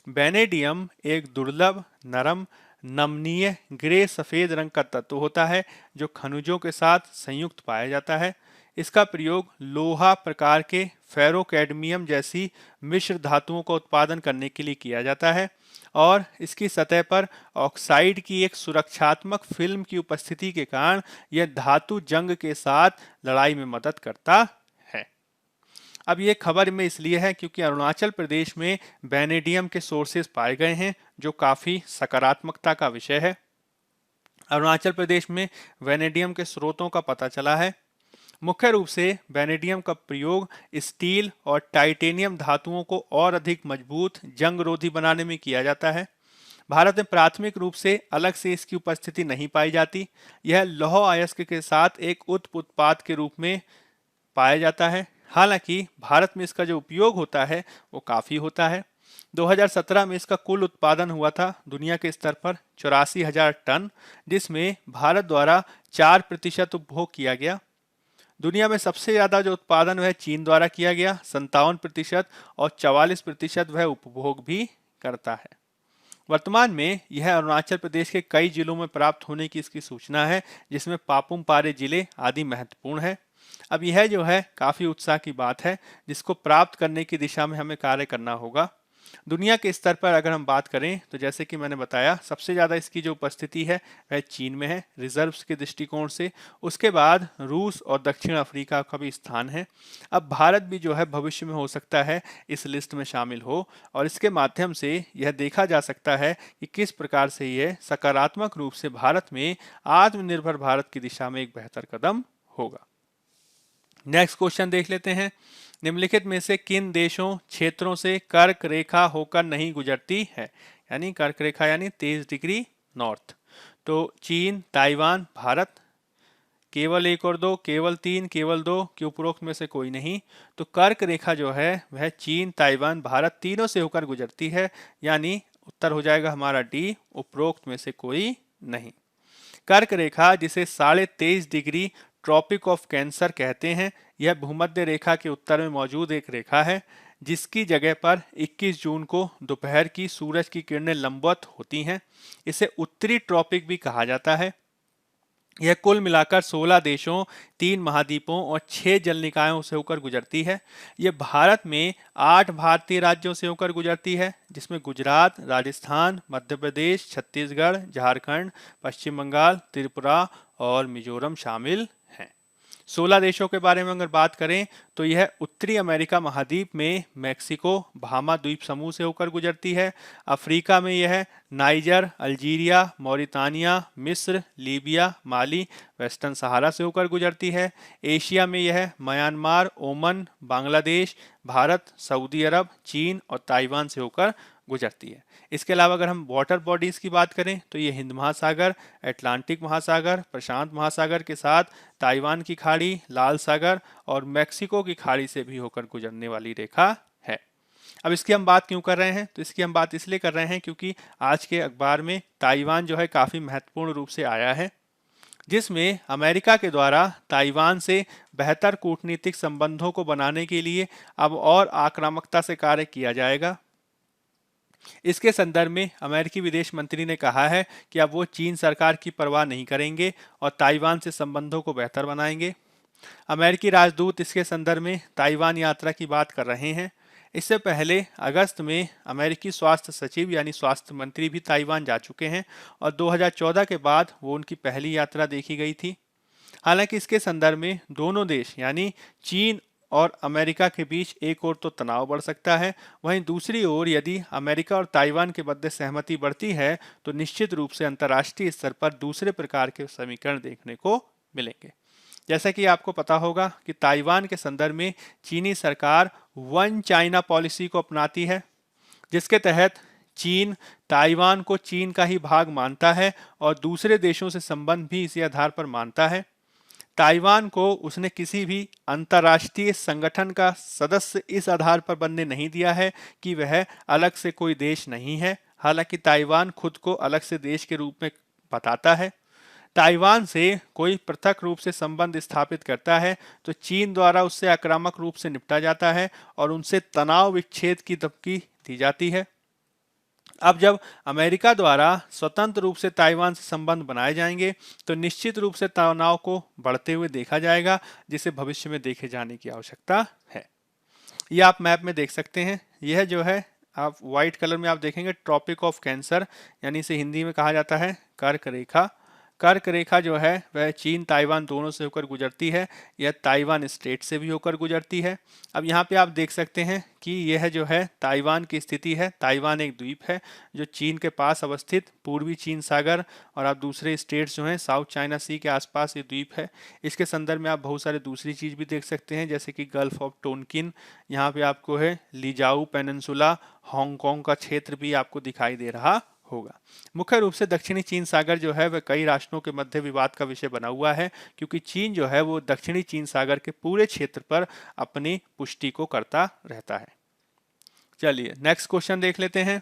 S1: वेनेडियम एक दुर्लभ, नरम, नमनीय ग्रे सफेद रंग का तत्व होता है जो खनिजों के साथ संयुक्त पाया जाता है। इसका प्रयोग लोहा प्रकार के फेरोकैडमियम जैसी मिश्र धातुओं का उत्पादन करने के लिए किया जाता है और इसकी सतह पर ऑक्साइड की एक सुरक्षात्मक फिल्म की उपस्थिति के कारण यह धातु जंग के साथ लड़ाई में मदद करता है। अब ये खबर में इसलिए है क्योंकि अरुणाचल प्रदेश में वेनेडियम के सोर्सेज पाए गए हैं जो काफी सकारात्मकता का विषय है। अरुणाचल प्रदेश में वेनेडियम के स्रोतों का पता चला है। मुख्य रूप से वेनेडियम का प्रयोग स्टील और टाइटेनियम धातुओं को और अधिक मजबूत, जंगरोधी बनाने में किया जाता है। भारत में प्राथमिक रूप से अलग से इसकी उपस्थिति नहीं पाई जाती। यह लौह अयस्क के साथ एक उत्पाद के रूप में पाया जाता है। हालांकि भारत में इसका जो उपयोग होता है वो काफी होता है। 2017 में इसका कुल उत्पादन हुआ था दुनिया के स्तर पर 84,000 टन, जिसमें भारत द्वारा 4% उपभोग किया गया। दुनिया में सबसे ज्यादा जो उत्पादन वह चीन द्वारा किया गया 57% और 44% वह उपभोग भी करता है। वर्तमान में यह अरुणाचल प्रदेश के कई जिलों में प्राप्त होने की इसकी सूचना है, जिसमें पापुम पारे जिले आदि महत्वपूर्ण है। अब यह जो है काफी उत्साह की बात है, जिसको प्राप्त करने की दिशा में हमें कार्य करना होगा। दुनिया के स्तर पर अगर हम बात करें तो जैसे कि मैंने बताया सबसे ज़्यादा इसकी जो उपस्थिति है वह चीन में है रिजर्व्स के दृष्टिकोण से। उसके बाद रूस और दक्षिण अफ्रीका का भी स्थान है। अब भारत भी जो है भविष्य में हो सकता है इस लिस्ट में शामिल हो और इसके माध्यम से यह देखा जा सकता है कि किस प्रकार से यह सकारात्मक रूप से भारत में आत्मनिर्भर भारत की दिशा में एक बेहतर कदम होगा। नेक्स्ट क्वेश्चन देख लेते हैं। निम्नलिखित में से किन देशों क्षेत्रों से कर्क रेखा होकर नहीं गुजरती है? यानी कर्क रेखा यानी 23 डिग्री नॉर्थ। तो चीन, ताइवान, भारत। केवल एक और दो, केवल तीन, केवल दो के उपरोक्त में से कोई नहीं। तो कर्क रेखा जो है वह चीन, ताइवान, भारत तीनों से होकर गुजरती है, यानी उत्तर हो जाएगा हमारा डी, उपरोक्त में से कोई नहीं। कर्क रेखा जिसे 23.5 डिग्री ट्रॉपिक ऑफ कैंसर कहते हैं, यह भूमध्य रेखा के उत्तर में मौजूद एक रेखा है जिसकी जगह पर 21 जून को दोपहर की सूरज की किरणें लंबवत होती हैं। इसे उत्तरी ट्रॉपिक भी कहा जाता है। यह कुल मिलाकर 16 देशों, 3 महाद्वीपों और 6 जल निकायों से होकर गुजरती है। यह भारत में 8 भारतीय राज्यों से होकर गुजरती है, जिसमें गुजरात, राजस्थान, मध्य प्रदेश, छत्तीसगढ़, झारखंड, पश्चिम बंगाल, त्रिपुरा और मिजोरम शामिल हैं। 16 देशों के बारे में अगर बात करें तो यह उत्तरी अमेरिका महाद्वीप में मैक्सिको, बहामा द्वीप समूह से होकर गुजरती है। अफ्रीका में यह नाइजर, अल्जीरिया, मौरितानिया, मिस्र, लीबिया, माली, वेस्टर्न सहारा से होकर गुजरती है। एशिया में यह Myanmar, Oman, Bangladesh, Bharat, Saudi Arab, चीन और ताइवान से होकर गुजरती है। इसके अलावा अगर हम वाटर बॉडीज की बात करें तो ये हिंद महासागर, अटलांटिक महासागर, प्रशांत महासागर के साथ ताइवान की खाड़ी, लाल सागर और मैक्सिको की खाड़ी से भी होकर गुजरने वाली रेखा है। अब इसकी हम बात क्यों कर रहे हैं? तो इसकी हम बात इसलिए कर रहे हैं क्योंकि आज के अखबार में ताइवान जो है काफी महत्वपूर्ण रूप से आया है, जिसमें अमेरिका के द्वारा ताइवान से बेहतर कूटनीतिक संबंधों को बनाने के लिए अब और आक्रामकता से कार्य किया जाएगा। इसके संदर्भ में अमेरिकी विदेश मंत्री ने कहा है कि अब वो चीन सरकार की परवाह नहीं करेंगे और ताइवान से संबंधों को बेहतर बनाएंगे। अमेरिकी राजदूत इसके संदर्भ में ताइवान यात्रा की बात कर रहे हैं। इससे पहले अगस्त में अमेरिकी स्वास्थ्य सचिव यानी स्वास्थ्य मंत्री भी ताइवान जा चुके हैं और 2014 के बाद वो उनकी पहली यात्रा देखी गई थी। हालांकि इसके संदर्भ में दोनों देश यानी चीन और अमेरिका के बीच एक ओर तो तनाव बढ़ सकता है, वहीं दूसरी ओर यदि अमेरिका और ताइवान के मध्य सहमति बढ़ती है तो निश्चित रूप से अंतर्राष्ट्रीय स्तर पर दूसरे प्रकार के समीकरण देखने को मिलेंगे। जैसा कि आपको पता होगा कि ताइवान के संदर्भ में चीनी सरकार वन चाइना पॉलिसी को अपनाती है, जिसके तहत चीन ताइवान को चीन का ही भाग मानता है और दूसरे देशों से संबंध भी इसी आधार पर मानता है। ताइवान को उसने किसी भी अंतर्राष्ट्रीय संगठन का सदस्य इस आधार पर बनने नहीं दिया है कि वह अलग से कोई देश नहीं है। हालांकि ताइवान खुद को अलग से देश के रूप में बताता है। ताइवान से कोई पृथक रूप से संबंध स्थापित करता है तो चीन द्वारा उससे आक्रामक रूप से निपटा जाता है और उनसे तनाव विच्छेद की धमकी दी जाती है। अब जब अमेरिका द्वारा स्वतंत्र रूप से ताइवान से संबंध बनाए जाएंगे तो निश्चित रूप से तनाव को बढ़ते हुए देखा जाएगा, जिसे भविष्य में देखे जाने की आवश्यकता है। यह आप मैप में देख सकते हैं। यह जो है आप व्हाइट कलर में आप देखेंगे ट्रॉपिक ऑफ कैंसर, यानी इसे हिंदी में कहा जाता है कर्क रेखा। कर्क रेखा जो है वह चीन ताइवान दोनों से होकर गुजरती है। यह ताइवान स्टेट से भी होकर गुजरती है। अब यहाँ पे आप देख सकते हैं कि यह जो है ताइवान की स्थिति है। ताइवान एक द्वीप है जो चीन के पास अवस्थित पूर्वी चीन सागर और आप दूसरे स्टेट्स जो हैं साउथ चाइना सी के आसपास ये द्वीप है। इसके संदर्भ में आप बहुत सारे दूसरी चीज़ भी देख सकते हैं, जैसे कि गल्फ ऑफ टोनकिन, यहाँ पे आपको है लिजाऊ पेनिनसुला, हांगकांग का क्षेत्र भी आपको दिखाई दे रहा होगा। मुख्य रूप से दक्षिणी चीन सागर जो है वह कई राष्ट्रों के मध्य विवाद का विषय बना हुआ है, क्योंकि चीन जो है वो दक्षिणी चीन सागर के पूरे क्षेत्र पर अपनी पुष्टि को करता रहता है। चलिए नेक्स्ट क्वेश्चन देख लेते हैं।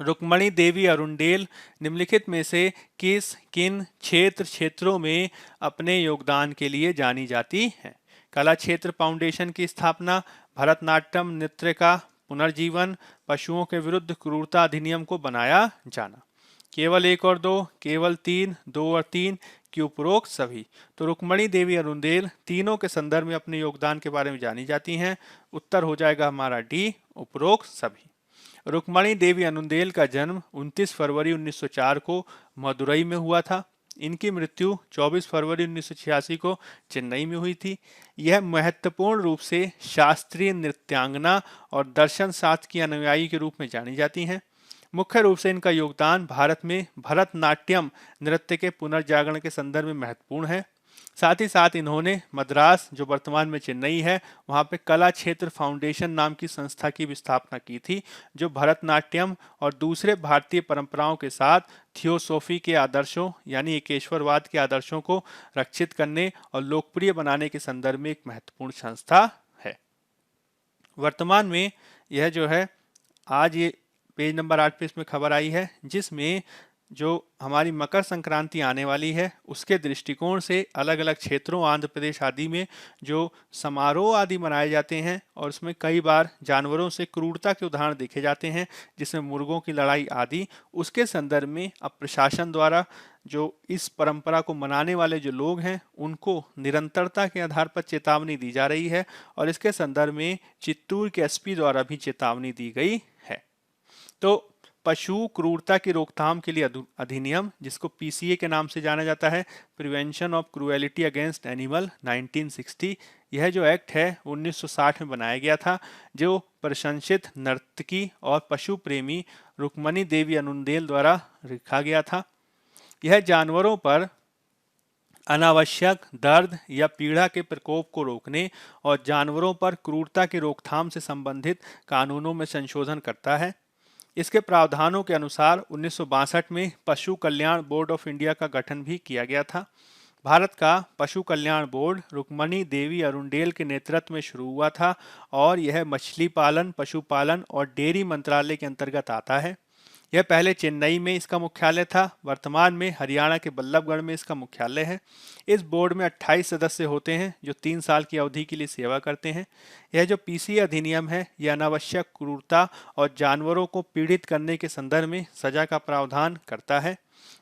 S1: रुक्मणी देवी अरुंडेल निम्नलिखित में से किन क्षेत्रों में अपने योगदान के लिए जानी जाती हैं? कला क्षेत्र फाउंडेशन की स्थापना, भरतनाट्यम नृत्य का पुनर्जीवन, पशुओं के विरुद्ध क्रूरता अधिनियम को बनाया जाना। केवल 1 और 2, केवल 3, 2 और 3 कि उपरोक्त सभी? तो रुक्मणी देवी अरुंडेल तीनों के संदर्भ में अपने योगदान के बारे में जानी जाती हैं। उत्तर हो जाएगा हमारा डी, उपरोक्त सभी। रुक्मणी देवी अरुंडेल का जन्म 29 फरवरी 1904 को मदुरई में हुआ था। इनकी मृत्यु 24 फरवरी 1986 को चेन्नई में हुई थी। यह महत्वपूर्ण रूप से शास्त्रीय नृत्यांगना और दर्शन शास्त्र की अनुयायी के रूप में जानी जाती हैं। मुख्य रूप से इनका योगदान भारत में भरतनाट्यम नृत्य के पुनर्जागरण के संदर्भ में महत्वपूर्ण है। साथ ही साथ इन्होंने मद्रास, जो वर्तमान में चेन्नई है, वहाँ पे कला क्षेत्र फाउंडेशन नाम की संस्था की भी स्थापना की थी, जो भरतनाट्यम और दूसरे भारतीय परंपराओं के साथ थियोसॉफी के आदर्शों यानी एकेश्वरवाद के आदर्शों को रक्षित करने और लोकप्रिय बनाने के संदर्भ में एक महत्वपूर्ण संस्था है। वर्तमान में यह जो है आज ये पेज नंबर 8 पे इसमें खबर आई है, जिसमें जो हमारी मकर संक्रांति आने वाली है उसके दृष्टिकोण से अलग अलग क्षेत्रों आंध्र प्रदेश आदि में जो समारोह आदि मनाए जाते हैं और उसमें कई बार जानवरों से क्रूरता के उदाहरण देखे जाते हैं, जिसमें मुर्गों की लड़ाई आदि, उसके संदर्भ में अब प्रशासन द्वारा जो इस परंपरा को मनाने वाले जो लोग हैं उनको निरंतरता के आधार पर चेतावनी दी जा रही है और इसके संदर्भ में चित्तूर के एसपी द्वारा भी चेतावनी दी गई है। तो पशु क्रूरता की रोकथाम के लिए अधिनियम, जिसको पीसीए के नाम से जाना जाता है, prevention of cruelty against animal 1960, यह जो एक्ट है 1960 में बनाया गया था, जो प्रशंसित नर्तकी और पशु प्रेमी रुक्मणी देवी अरुंडेल द्वारा लिखा गया था। यह जानवरों पर अनावश्यक दर्द या पीड़ा के प्रकोप को रोकने और जानवरों पर क्रूरता की रोकथाम से संबंधित कानूनों में संशोधन करता है। इसके प्रावधानों के अनुसार 1962 में पशु कल्याण बोर्ड ऑफ इंडिया का गठन भी किया गया था। भारत का पशु कल्याण बोर्ड रुक्मणी देवी अरुंडेल के नेतृत्व में शुरू हुआ था और यह मछली पालन, पशुपालन और डेयरी मंत्रालय के अंतर्गत आता है। यह पहले चेन्नई में इसका मुख्यालय था, वर्तमान में हरियाणा के बल्लभगढ़ में इसका मुख्यालय है। इस बोर्ड में 28 सदस्य होते हैं जो 3 साल की अवधि के लिए सेवा करते हैं। यह जो पीसी अधिनियम है यह अनावश्यक क्रूरता और जानवरों को पीड़ित करने के संदर्भ में सजा का प्रावधान करता है,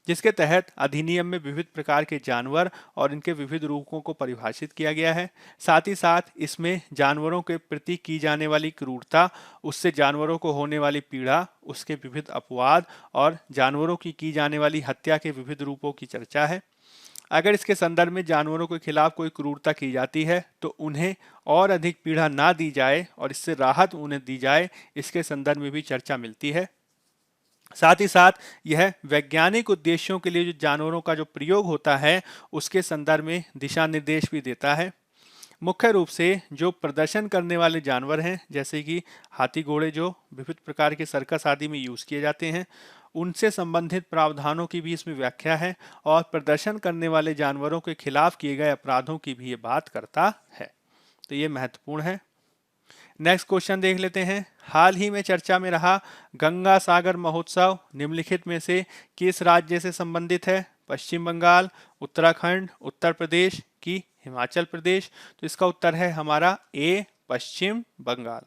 S1: जिसके तहत अधिनियम में विविध प्रकार के जानवर और इनके विविध रूपों को परिभाषित किया गया है। साथ ही साथ इसमें जानवरों के प्रति की जाने वाली क्रूरता, उससे जानवरों को होने वाली पीड़ा, उसके विविध अपवाद और जानवरों की जाने वाली हत्या के विविध रूपों की चर्चा है। अगर इसके संदर्भ में जानवरों के खिलाफ कोई क्रूरता की जाती है तो उन्हें और अधिक पीड़ा ना दी जाए और इससे राहत उन्हें दी जाए, इसके संदर्भ में भी चर्चा मिलती है। साथ ही साथ यह वैज्ञानिक उद्देश्यों के लिए जो जानवरों का जो प्रयोग होता है उसके संदर्भ में दिशा निर्देश भी देता है। मुख्य रूप से जो प्रदर्शन करने वाले जानवर हैं, जैसे कि हाथी घोड़े जो विविध प्रकार के सर्कस आदि में यूज किए जाते हैं, उनसे संबंधित प्रावधानों की भी इसमें व्याख्या है और प्रदर्शन करने वाले जानवरों के खिलाफ किए गए अपराधों की भी ये बात करता है। तो ये महत्वपूर्ण है। नेक्स्ट क्वेश्चन देख लेते हैं। हाल ही में चर्चा में रहा गंगा सागर महोत्सव निम्नलिखित में से किस राज्य से संबंधित है? पश्चिम बंगाल, उत्तराखंड, उत्तर प्रदेश की हिमाचल प्रदेश? तो इसका उत्तर है हमारा ए, पश्चिम बंगाल।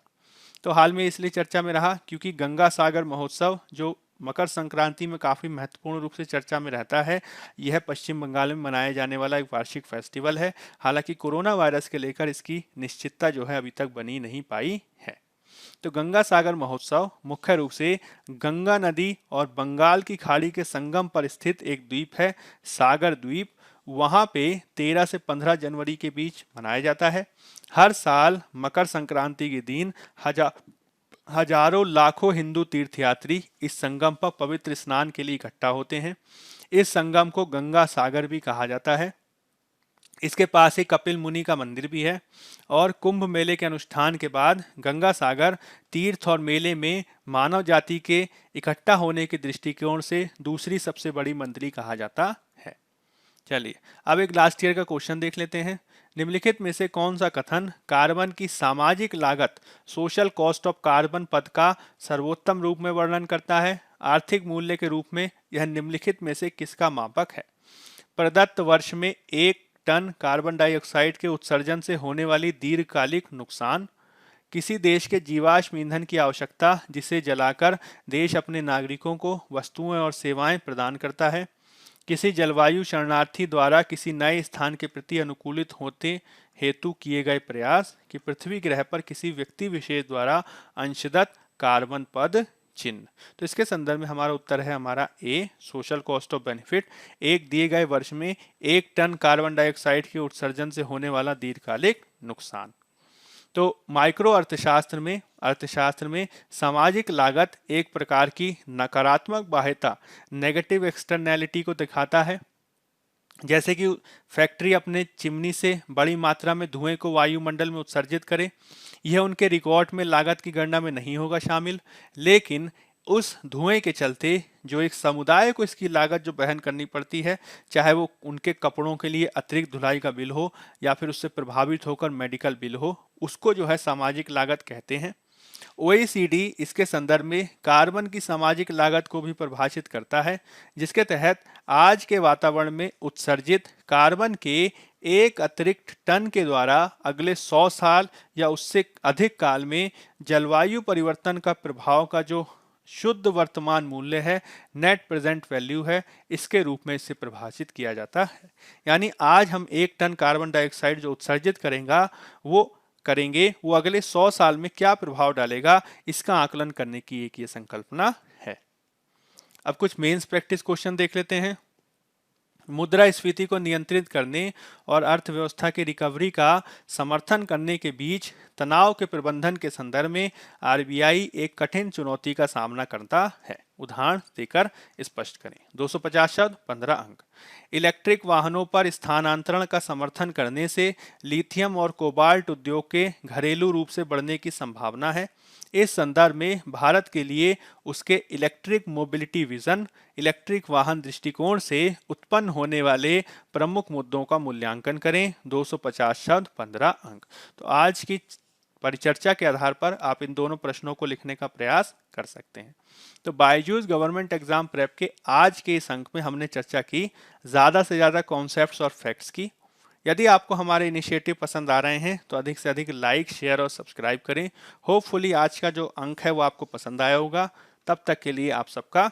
S1: तो हाल में इसलिए चर्चा में रहा क्योंकि गंगा सागर महोत्सव जो मकर संक्रांति में काफी महत्वपूर्ण रूप से चर्चा में रहता है, यह पश्चिम बंगाल में मनाया जाने वाला एक वार्षिक फेस्टिवल है। हालांकि कोरोना वायरस के लेकर इसकी निश्चितता जो है अभी तक बनी नहीं पाई है। तो गंगा सागर महोत्सव मुख्य रूप से गंगा नदी और बंगाल की खाड़ी के संगम पर स्थित एक द्वीप है, सागर द्वीप। वहां पे 13 से 15 जनवरी के बीच मनाया जाता है। हर साल मकर संक्रांति के दिन हजारों लाखों हिंदू तीर्थयात्री इस संगम पर पवित्र स्नान के लिए इकट्ठा होते हैं। इस संगम को गंगा सागर भी कहा जाता है। इसके पास ही कपिल मुनि का मंदिर भी है और कुंभ मेले के अनुष्ठान के बाद गंगा सागर तीर्थ और मेले में मानव जाति के इकट्ठा होने के दृष्टिकोण से दूसरी सबसे बड़ी मंदिर कहा जाता है। चलिए अब एक लास्ट ईयर का क्वेश्चन देख लेते हैं। निम्नलिखित में से कौन सा कथन कार्बन की सामाजिक लागत सोशल कॉस्ट ऑफ कार्बन पद का सर्वोत्तम रूप में वर्णन करता है? आर्थिक मूल्य के रूप में यह निम्नलिखित में से किसका मापक है? प्रदत्त वर्ष में 1 टन कार्बन डाइऑक्साइड के उत्सर्जन से होने वाली दीर्घकालिक नुकसान, किसी देश के जीवाश्म ईंधन की आवश्यकता जिसे जलाकर देश अपने नागरिकों को वस्तुएं और सेवाएं प्रदान करता है, किसी जलवायु शरणार्थी द्वारा किसी नए स्थान के प्रति अनुकूलित होते हेतु किए गए प्रयास, कि पृथ्वी ग्रह पर किसी व्यक्ति विशेष द्वारा अंशतः कार्बन पद चिन्ह। तो इसके संदर्भ में हमारा उत्तर है हमारा ए, सोशल कॉस्ट ऑफ बेनिफिट। एक दिए गए वर्ष में 1 टन कार्बन डाइऑक्साइड के उत्सर्जन से होने वाला दीर्घकालिक नुकसान। तो माइक्रो अर्थशास्त्र में सामाजिक लागत एक प्रकार की नकारात्मक बाह्यता नेगेटिव एक्सटर्नैलिटी को दिखाता है। जैसे कि फैक्ट्री अपने चिमनी से बड़ी मात्रा में धुएं को वायुमंडल में उत्सर्जित करे, यह उनके रिकॉर्ड में लागत की गणना में नहीं होगा शामिल, लेकिन उस धुएं के चलते जो एक समुदाय को इसकी लागत जो वहन करनी पड़ती है, चाहे वो उनके कपड़ों के लिए अतिरिक्त धुलाई का बिल हो या फिर उससे प्रभावित होकर मेडिकल बिल हो, उसको जो है सामाजिक लागत कहते हैं। OECD इसके संदर्भ में कार्बन की सामाजिक लागत को भी परिभाषित करता है, जिसके तहत आज के वातावरण में उत्सर्जित कार्बन के एक अतिरिक्त टन के द्वारा अगले 100 साल या उससे अधिक काल में जलवायु परिवर्तन का प्रभाव का जो शुद्ध वर्तमान मूल्य है, नेट प्रेजेंट वैल्यू है, इसके रूप में इसे परिभाषित किया जाता है। यानी आज हम 1 टन कार्बन डाइऑक्साइड जो उत्सर्जित करेंगे वो अगले 100 साल में क्या प्रभाव डालेगा, इसका आकलन करने की एक ये संकल्पना है। अब कुछ मेंस प्रैक्टिस क्वेश्चन देख लेते हैं। मुद्रास्फीति को नियंत्रित करने और अर्थव्यवस्था की रिकवरी का समर्थन करने के बीच तनाव के प्रबंधन के संदर्भ में RBI एक कठिन चुनौती का सामना करता है। उदाहरण देकर स्पष्ट करें। 250 शब्द 15 अंक। इलेक्ट्रिक वाहनों पर स्थानांतरण का समर्थन करने से लिथियम और कोबाल्ट उद्योग के घरेलू रूप से बढ़ने की संभावना है। इस संदर्भ में भारत के लिए उसके इलेक्ट्रिक मोबिलिटी विजन, इलेक्ट्रिक वाहन दृष्टिकोण से उत्पन्न होने वाले प्रमुख मुद्दों का मूल्यांकन करें। 250 शब्द 15 अंक। तो आज की परिचर्चा के आधार पर आप इन दोनों प्रश्नों को लिखने का प्रयास कर सकते हैं। तो बायजूस गवर्नमेंट एग्जाम प्रेप के आज के इस अंक में हमने चर्चा की ज़्यादा से ज़्यादा कॉन्सेप्ट्स और फैक्ट्स की। यदि आपको हमारे इनिशिएटिव पसंद आ रहे हैं तो अधिक से अधिक लाइक, शेयर और सब्सक्राइब करें। होपफुली आज का जो अंक है वो आपको पसंद आया होगा। तब तक के लिए आप सबका